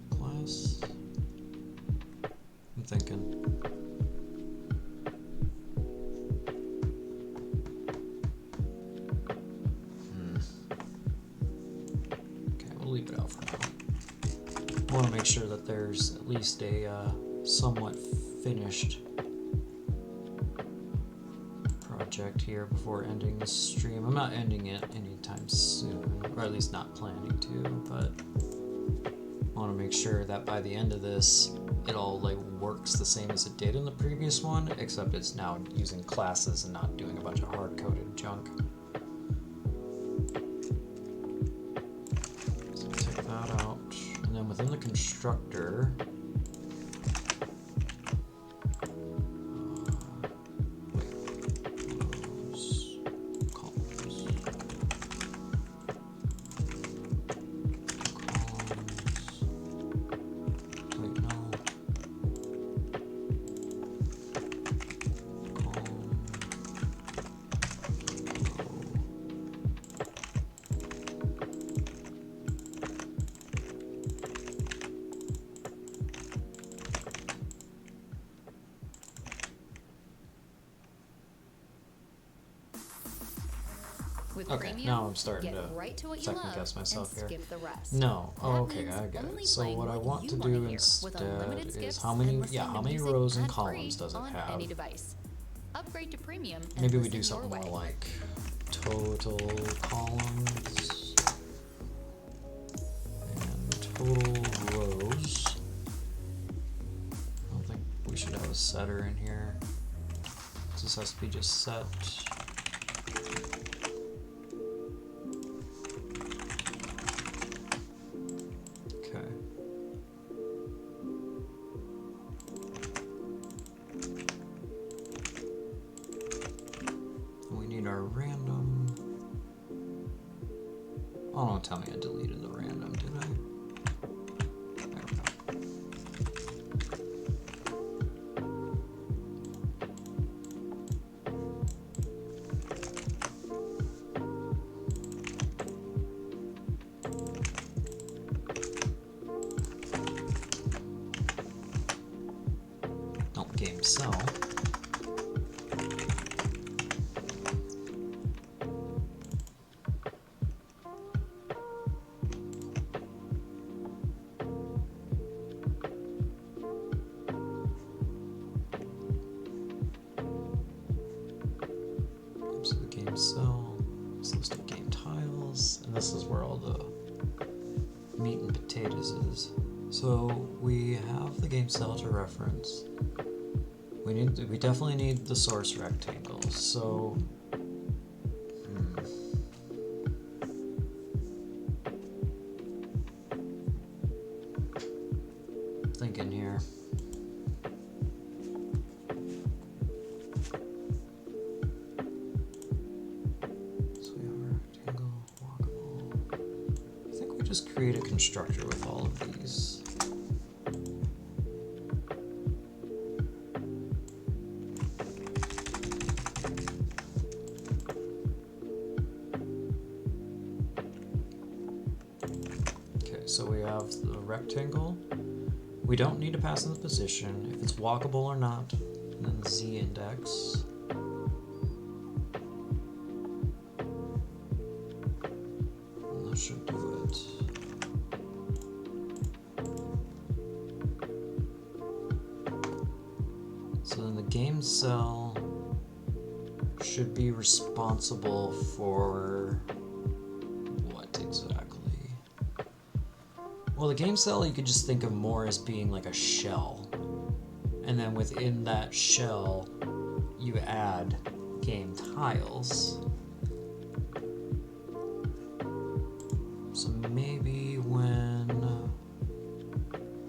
class, I'm thinking. Leave it out for now. I want to make sure that there's at least a somewhat finished project here before ending the stream. I'm not ending it anytime soon, or at least not planning to, but I want to make sure that by the end of this, it all like works the same as it did in the previous one, except it's now using classes and not doing a bunch of hard-coded junk. Within the constructor, rows, columns, wait, no, column, With okay, Premium, now I'm starting get to right to what you second love guess myself and here. skip the rest. No, oh, That okay, means I get only it. So playing what I want you to wanna do hear, instead with unlimited is skips how and many listening to music rows and ad-free columns does it on have? any device. Upgrade to Premium and Maybe we listen do your something way. more like total columns and total rows. I don't think we should have a setter in here. This has to be just set. Okay. Don't tell me I deleted the random, did I? There we go. Game cell. So the game cell, this list of game tiles, and this is where all the meat and potatoes is. So we have the game cell to reference. We definitely need the source rectangle. So thinking here. So we have a rectangle, walkable. I think we just create a constructor with all of these. So we have the rectangle. We don't need to pass in the position, if it's walkable or not, and then the Z index. And that should do it. So then the game cell should be responsible for what exactly? Well, the game cell you could just think of more as being like a shell. And then within that shell, you add game tiles. So maybe when...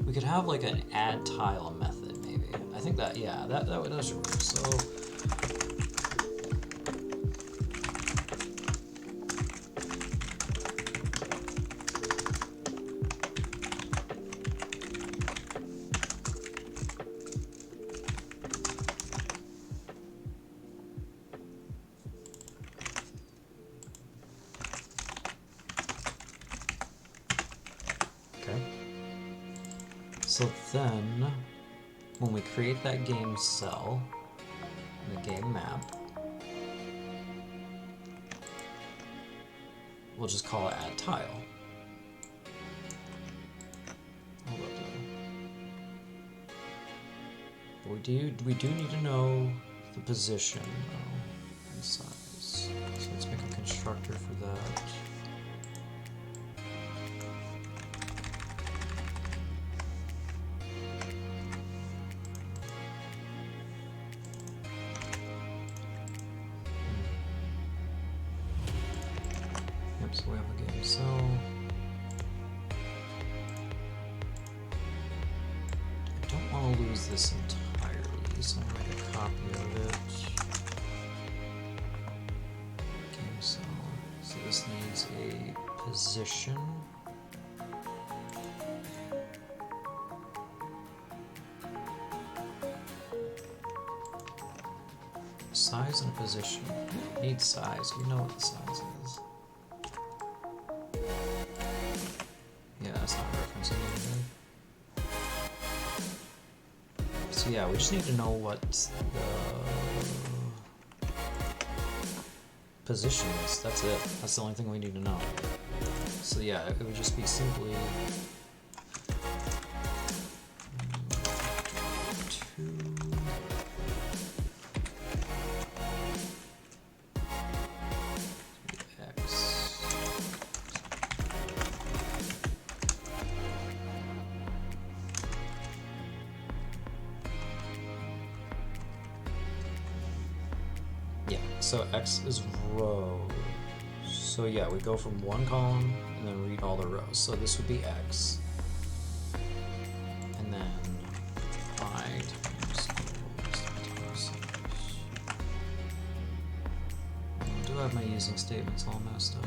we could have like an add tile method, maybe. I think that, yeah, that should work. So... So then, when we create that game cell, in the game map, we'll just call it add tile. Hold up though. But we do need to know the position and size. So let's make a constructor for that. So we have a game cell. I don't want to lose this entirely, so I'm going to make a copy of it. Game cell. So this needs a position. Size and position. We don't need size. We know what the size is. Yeah, that's not referencing anything. So yeah, we just need to know what the position is. That's it. That's the only thing we need to know. So yeah, it would just be simply 2. So X is row. So yeah, we go from one column and then read all the rows. So this would be X. And then I do have my using statements all messed up.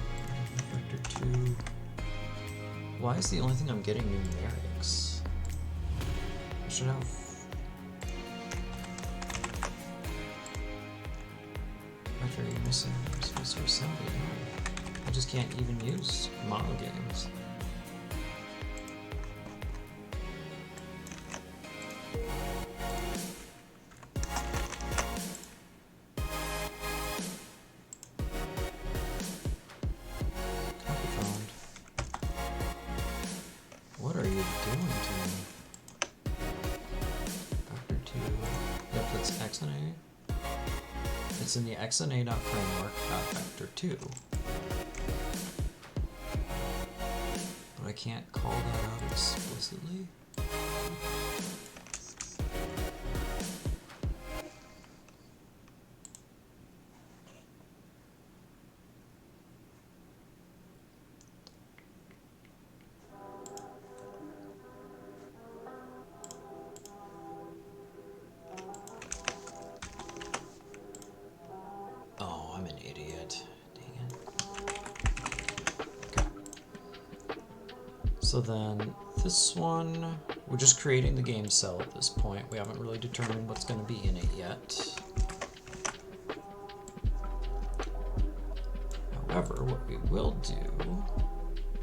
Vector 2. Why is the only thing I'm getting numerics? I should have... After you missing space or assembly, no. I just can't even use model games. What are you doing to me? Vector 2. Yep, that's X and A. It's in the X and A framework vector 2. But I can't call that out explicitly. Oh, I'm an idiot. Dang it. Okay. So then this one, we're just creating the game cell at this point. We haven't really determined what's going to be in it yet. However, what we will do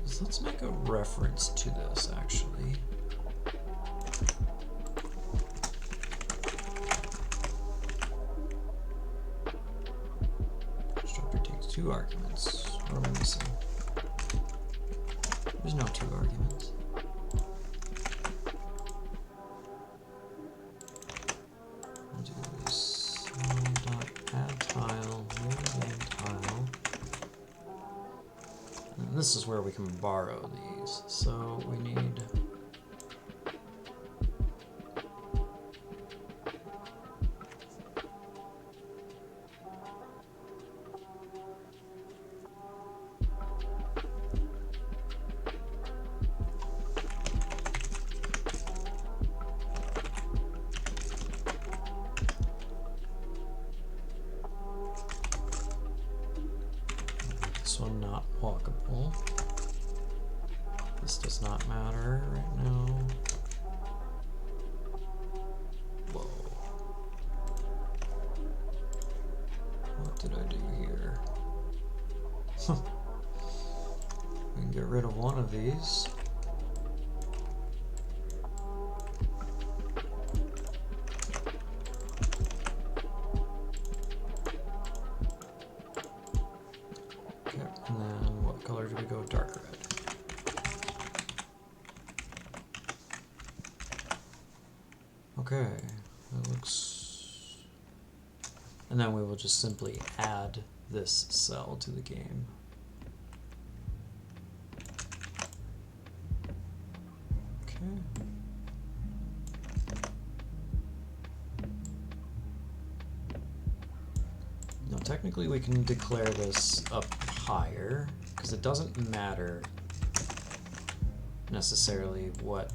is let's make a reference to this actually. Constructor takes 2 arguments. What am I missing? There's no 2 arguments. We'll do this add tile, new game tile. And this is where we can borrow these. So we need this one not walkable. This does not matter right now. Whoa. What did I do here? We can get rid of one of these. Okay, and then what color do we go? Dark red. Okay, that looks... And then we will just simply add this cell to the game. Okay. Now technically we can declare this up higher, because it doesn't matter necessarily what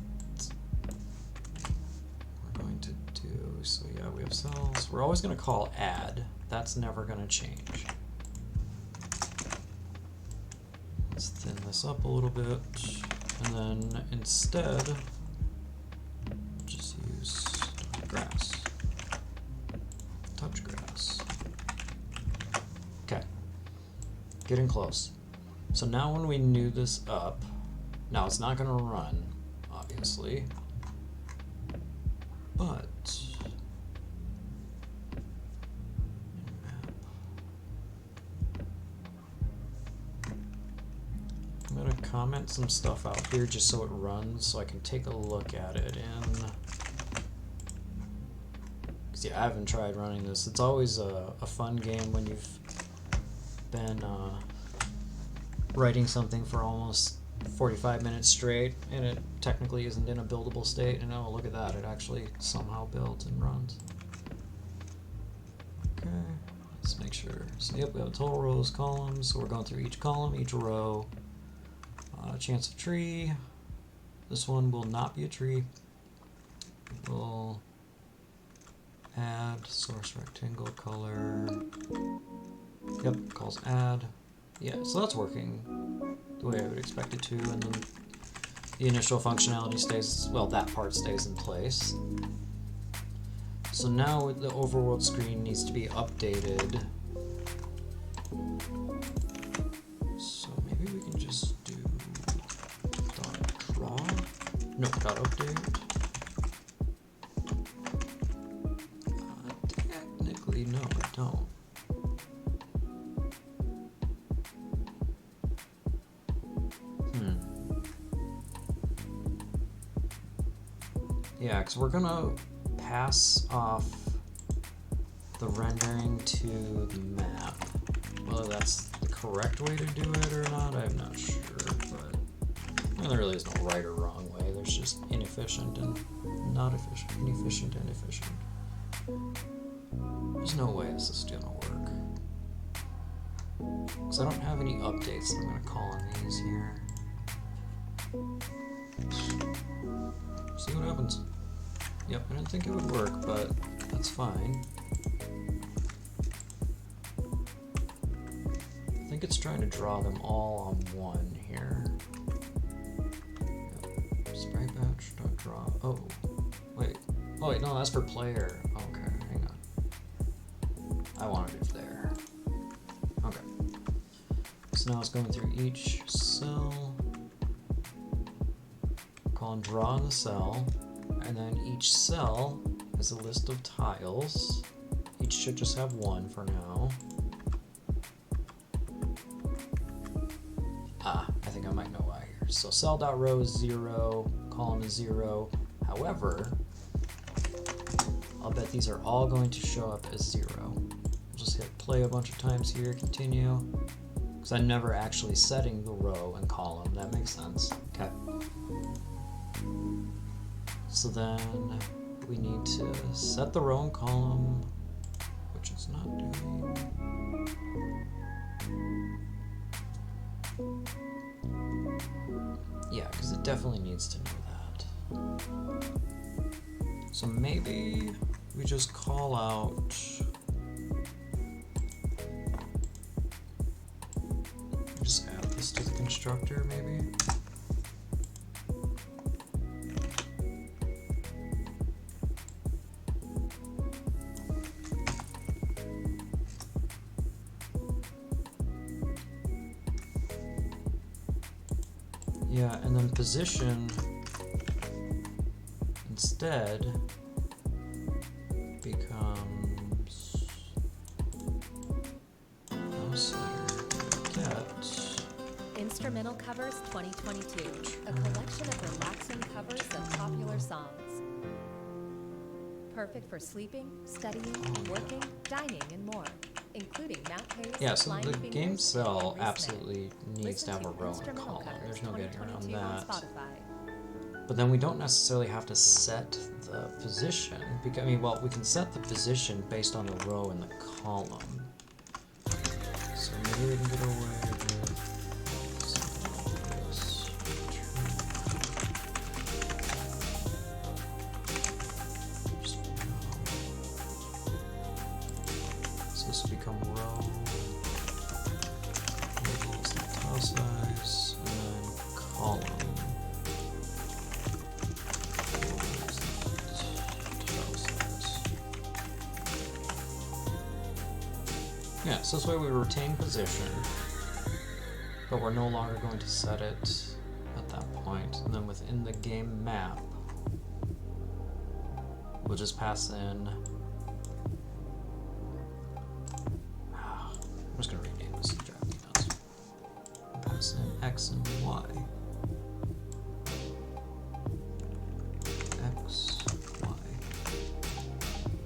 we're going to do. So yeah, we have cells. We're always going to call add. That's never going to change. Let's thin this up a little bit, and then instead just use grass. Touch grass. Okay. Getting close. So now when we new this up, now it's not going to run, obviously, but I'm going to comment some stuff out here just so it runs, so I can take a look at it in... Because yeah, I haven't tried running this. It's always a fun game when you've been writing something for almost 45 minutes straight and it technically isn't in a buildable state, and oh, look at that, it actually somehow builds and runs. Okay, let's make sure. So yep, we have total rows, columns, so we're going through each column, each row. Chance of tree. This one will not be a tree. We'll add source rectangle color. Yep, calls add. Yeah, so that's working the way I would expect it to. And then the initial functionality stays, well, that part stays in place. So now the overworld screen needs to be updated. So maybe we can just do .draw? No, .update. Technically, no, I don't. Yeah, because we're gonna pass off the rendering to the map. Whether that's the correct way to do it or not, I'm not sure, but well, there really is no right or wrong way. There's just inefficient and not efficient, inefficient and efficient. There's no way this is gonna work. Because I don't have any updates that I'm gonna call on these here. See what happens. Yep, I didn't think it would work, but that's fine. I think it's trying to draw them all on one here. Yep. Sprite batch, don't draw. Oh, wait. Oh, wait, no, that's for player. Okay, hang on. I wanted it there. Okay. So now it's going through each cell. Call and draw in the cell. And then each cell has a list of tiles. Each should just have one for now. I think I might know why here. So cell.row is 0, column is 0. However, I'll bet these are all going to show up as 0. I'll just hit play a bunch of times here, continue. Because I'm never actually setting the row and column. That makes sense. Okay. So then we need to set the row and column, which it's not doing. Yeah, because it definitely needs to know that. So maybe we just call out just add this to the constructor maybe. Yeah, and then position instead becomes get Instrumental Covers 2022, a collection of relaxing covers of popular songs. Perfect for sleeping, studying, working, dining, and more, including mount pays, yeah, so line the fingers, game cell and absolutely needs to have a row and Instrumental column. Covers There's no getting around 2022 on that. Spotify. But then we don't necessarily have to set the position. Because, I mean, well, we can set the position based on the row and the column. So maybe we can get away with something like this. So this will become row. Equals the tile size, and then column. Yeah, so this way we retain position, but we're no longer going to set it at that point. And then within the game map, we'll just pass in. I'm just gonna rename this to Japanese notes. Pass in X and Y. X, Y.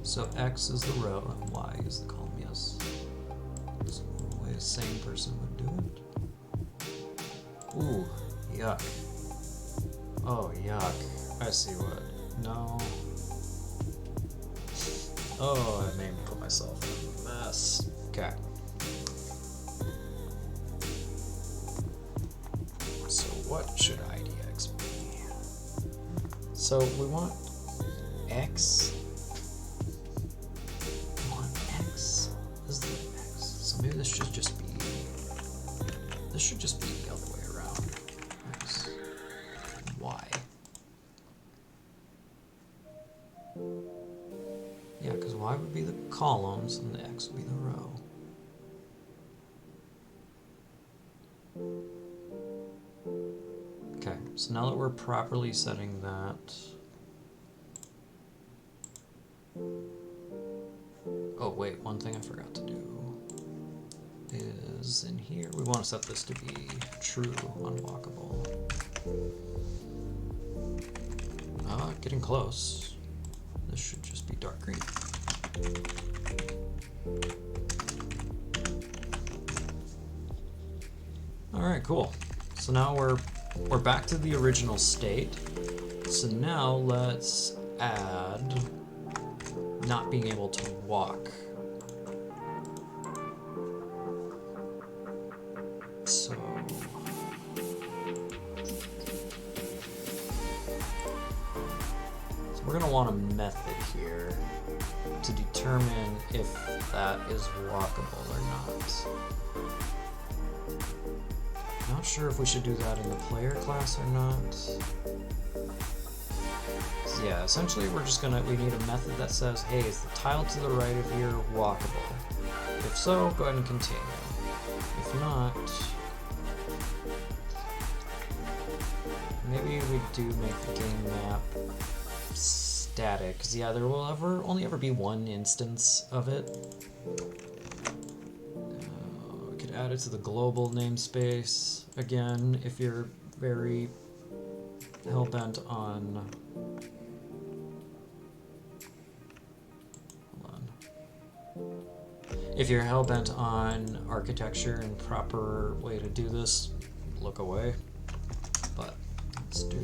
So X is the row and Y is the column, yes. That's the way a sane person would do it. Ooh, yuck. Oh, yuck. I see what. No. Oh, I made me put myself in a mess. Okay. So what should IDX be? So we want X. We want X as the X. So maybe this should just be. This should just be the other way around. X. Y. Yeah, because y would be the columns and the x would be the row. Okay, so now that we're properly setting that. Oh wait, one thing I forgot to do is in here, we want to set this to be true unwalkable. Getting close. This should just be dark green. Alright, cool. So now we're back to the original state. So now let's add not being able to walk. So we're gonna want a method here to determine if that is walkable or not. Not sure if we should do that in the player class or not. So yeah, essentially we need a method that says, hey, is the tile to the right of here walkable? If so, go ahead and continue. If not, maybe we do make the game map static, because yeah, there will only ever be one instance of it. We could add it to the global namespace again if you're very hell-bent on. Hold on. If you're hell-bent on architecture and proper way to do this, look away. But let's do.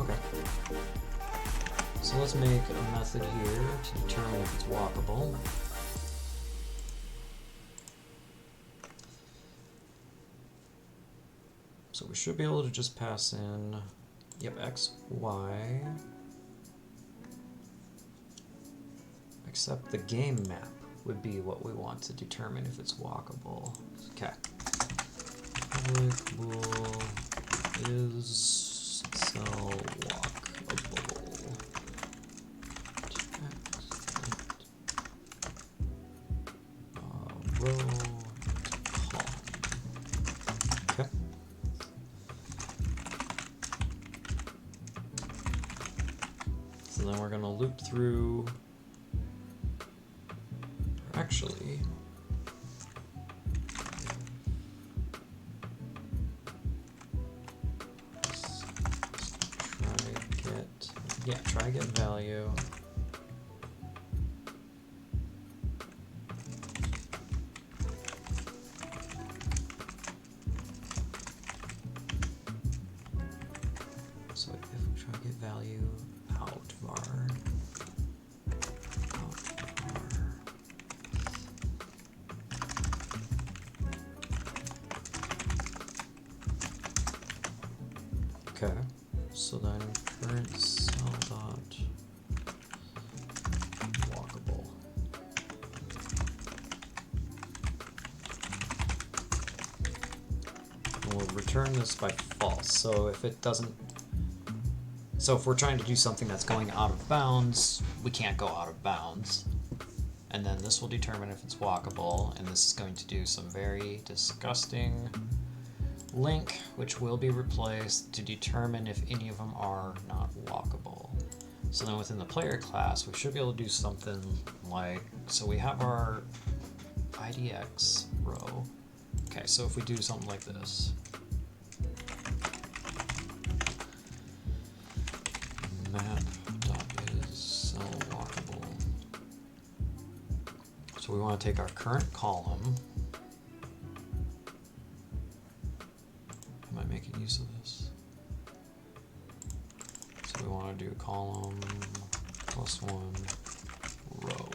Okay. So let's make a method here to determine if it's walkable. So we should be able to just pass in, yep, x, y, except the game map would be what we want to determine if it's walkable. Okay. Public bool is cell walkable. Row column. Okay. So then we're going to loop through. Actually, try get value. So if we try get value out var. Okay, so then current cell dot walkable. And we'll return this by false. So if it doesn't, so if we're trying to do something that's going out of bounds, we can't go out of bounds. And then this will determine if it's walkable, and this is going to do some very disgusting link, which will be replaced to determine if any of them are not walkable. So then within the player class, we should be able to do something like, so we have our IDX row. Okay, so if we do something like this, map.is cell walkable. So we want to take our current column. Am I making use of this? So we want to do column +1 row.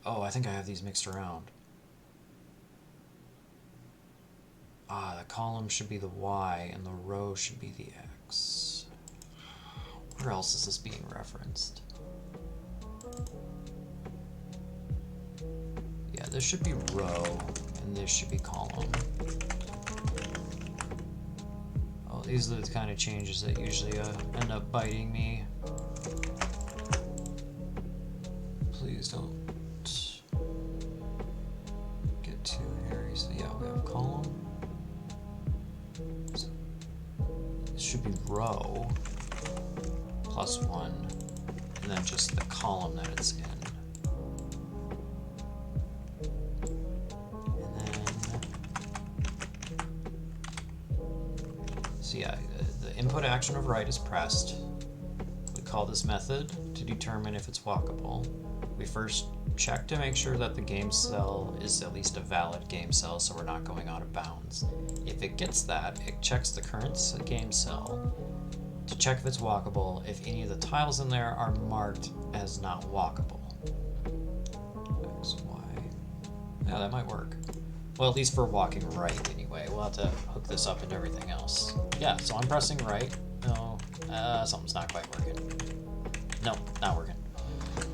Oh, I think I have these mixed around. Ah, the column should be the Y and the row should be the X. Where else is this being referenced? Yeah, this should be row and this should be column. Oh, these are the kind of changes that usually end up biting me. Please don't get too hairy. So yeah, we have column. So this should be row +1, and then just the column that it's in. And then, so yeah, the input action of write is pressed. We call this method to determine if it's walkable. We first check to make sure that the game cell is at least a valid game cell, so we're not going out of bounds. If it gets that, it checks the current game cell to check if it's walkable, if any of the tiles in there are marked as not walkable. X, Y. Yeah, that might work. Well, at least for walking right anyway. We'll have to hook this up into everything else. Yeah, so I'm pressing right. No, something's not quite working. No, not working.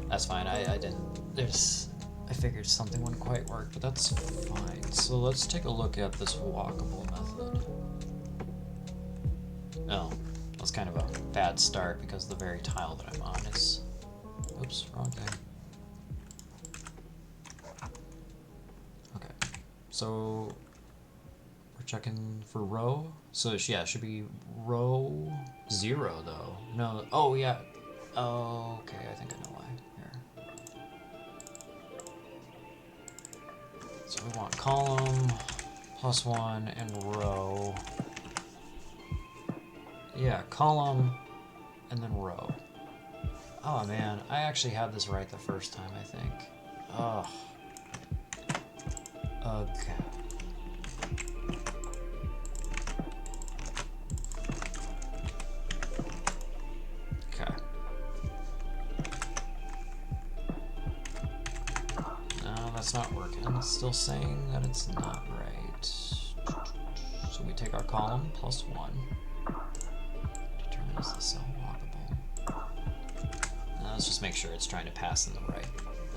That's fine, I didn't, I figured something wouldn't quite work, but that's fine. So let's take a look at this walkable method. Oh, that's kind of a bad start because the very tile that I'm on is, oops, wrong thing. Okay, so we're checking for row. So yeah, it should be row 0 though. No, oh yeah. Oh, okay, I think I know why. Here. So we want column +1 and row. Yeah, column and then row. Oh man, I actually had this right the first time, I think. Ugh. Okay. Okay. No, that's not working. It's still saying that it's not right. So we take our column +1. Determines the cell walkable. Now let's just make sure it's trying to pass in the right.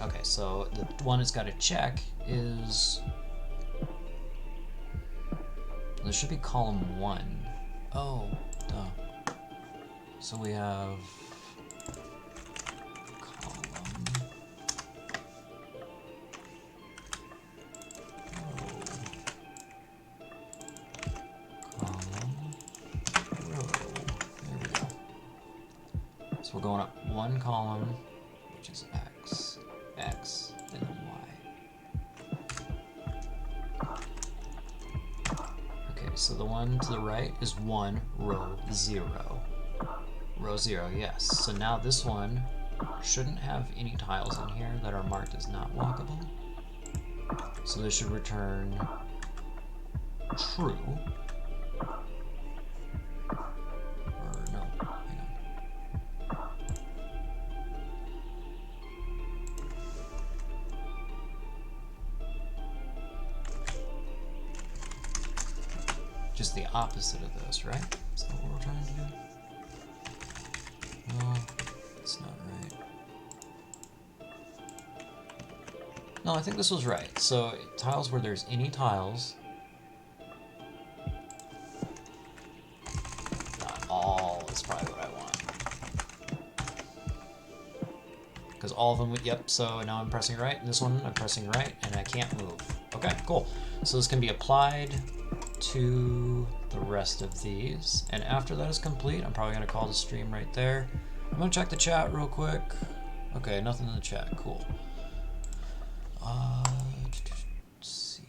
Okay, so the one it's got to check is, there should be column 1. Oh, duh. So we have column, row. There we go. So we're going up 1 column, which is X, X, and then Y. Okay, so the one to the right is 1, row 0. Row 0, yes. So now this one shouldn't have any tiles in here that are marked as not walkable. So this should return true. Or no, hang on. Just the opposite of this, right? Is that what we're trying to do? No, it's not right. No, I think this was right. So tiles where there's any tiles, not all is probably what I want. Because all of them, yep, so now I'm pressing right, and this one I'm pressing right, and I can't move. Okay, cool. So this can be applied to the rest of these, and after that is complete, I'm probably going to call the stream right there. I'm going to check the chat real quick. Okay, nothing in the chat, cool. Let's see.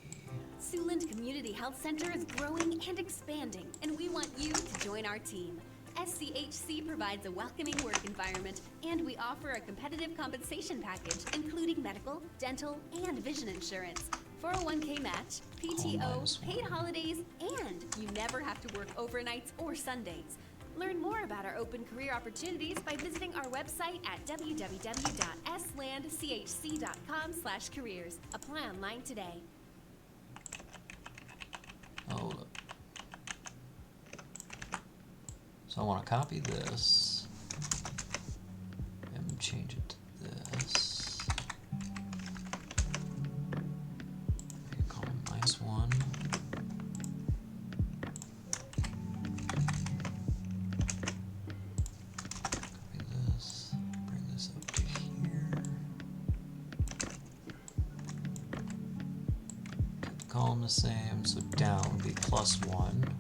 Siouxland Community Health Center is growing and expanding, and we want you to join our team. SCHC provides a welcoming work environment, and we offer a competitive compensation package, including medical, dental, and vision insurance, 401k match, PTO, paid holidays, and you never have to work overnights or Sundays. Learn more about our open career opportunities by visiting our website at www.slandchc.com/careers. Apply online today. Hold up. So I want to copy this and change it to this. Maybe call it -1. Copy this, bring this up to here. Keep the column the same, so down would be +1.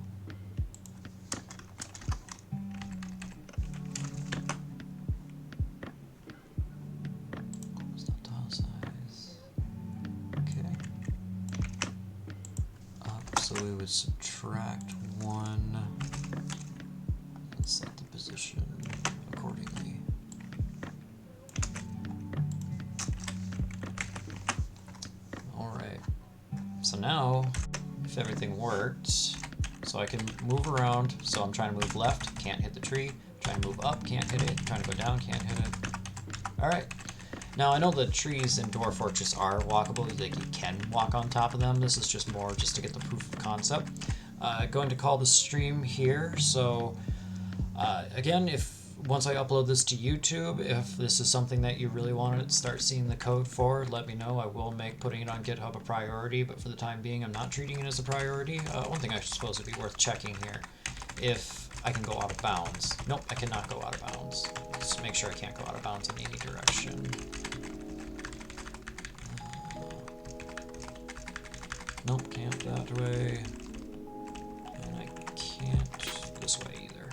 So we would subtract 1 and set the position accordingly. Alright, so now if everything worked, so I can move around, so I'm trying to move left, can't hit the tree, trying to move up, can't hit it, trying to go down, can't hit it. Alright. Now I know the trees in Dwarf Fortress are walkable, like you can walk on top of them. This is just more just to get the proof of concept. Going to call the stream here, so again, once I upload this to YouTube, if this is something that you really want to start seeing the code for, let me know. I will make putting it on GitHub a priority, but for the time being I'm not treating it as a priority. One thing I suppose would be worth checking here, if I can go out of bounds. Nope, I cannot go out of bounds. Let's make sure I can't go out of bounds in any direction. Nope, can't that way. And I can't this way either.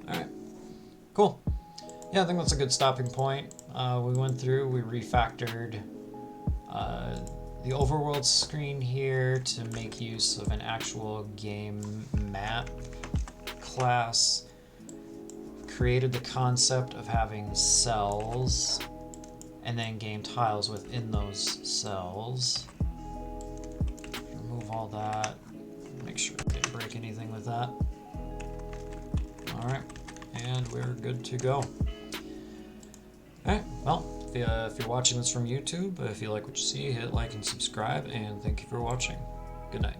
Alright, cool. Yeah, I think that's a good stopping point. We went through, we refactored the overworld screen here to make use of an actual game map class. Created the concept of having cells and then game tiles within those cells. Remove all that. Make sure I didn't break anything with that. Alright, and we're good to go. Alright, well, if you're watching this from YouTube, if you like what you see, hit like and subscribe, and thank you for watching. Good night.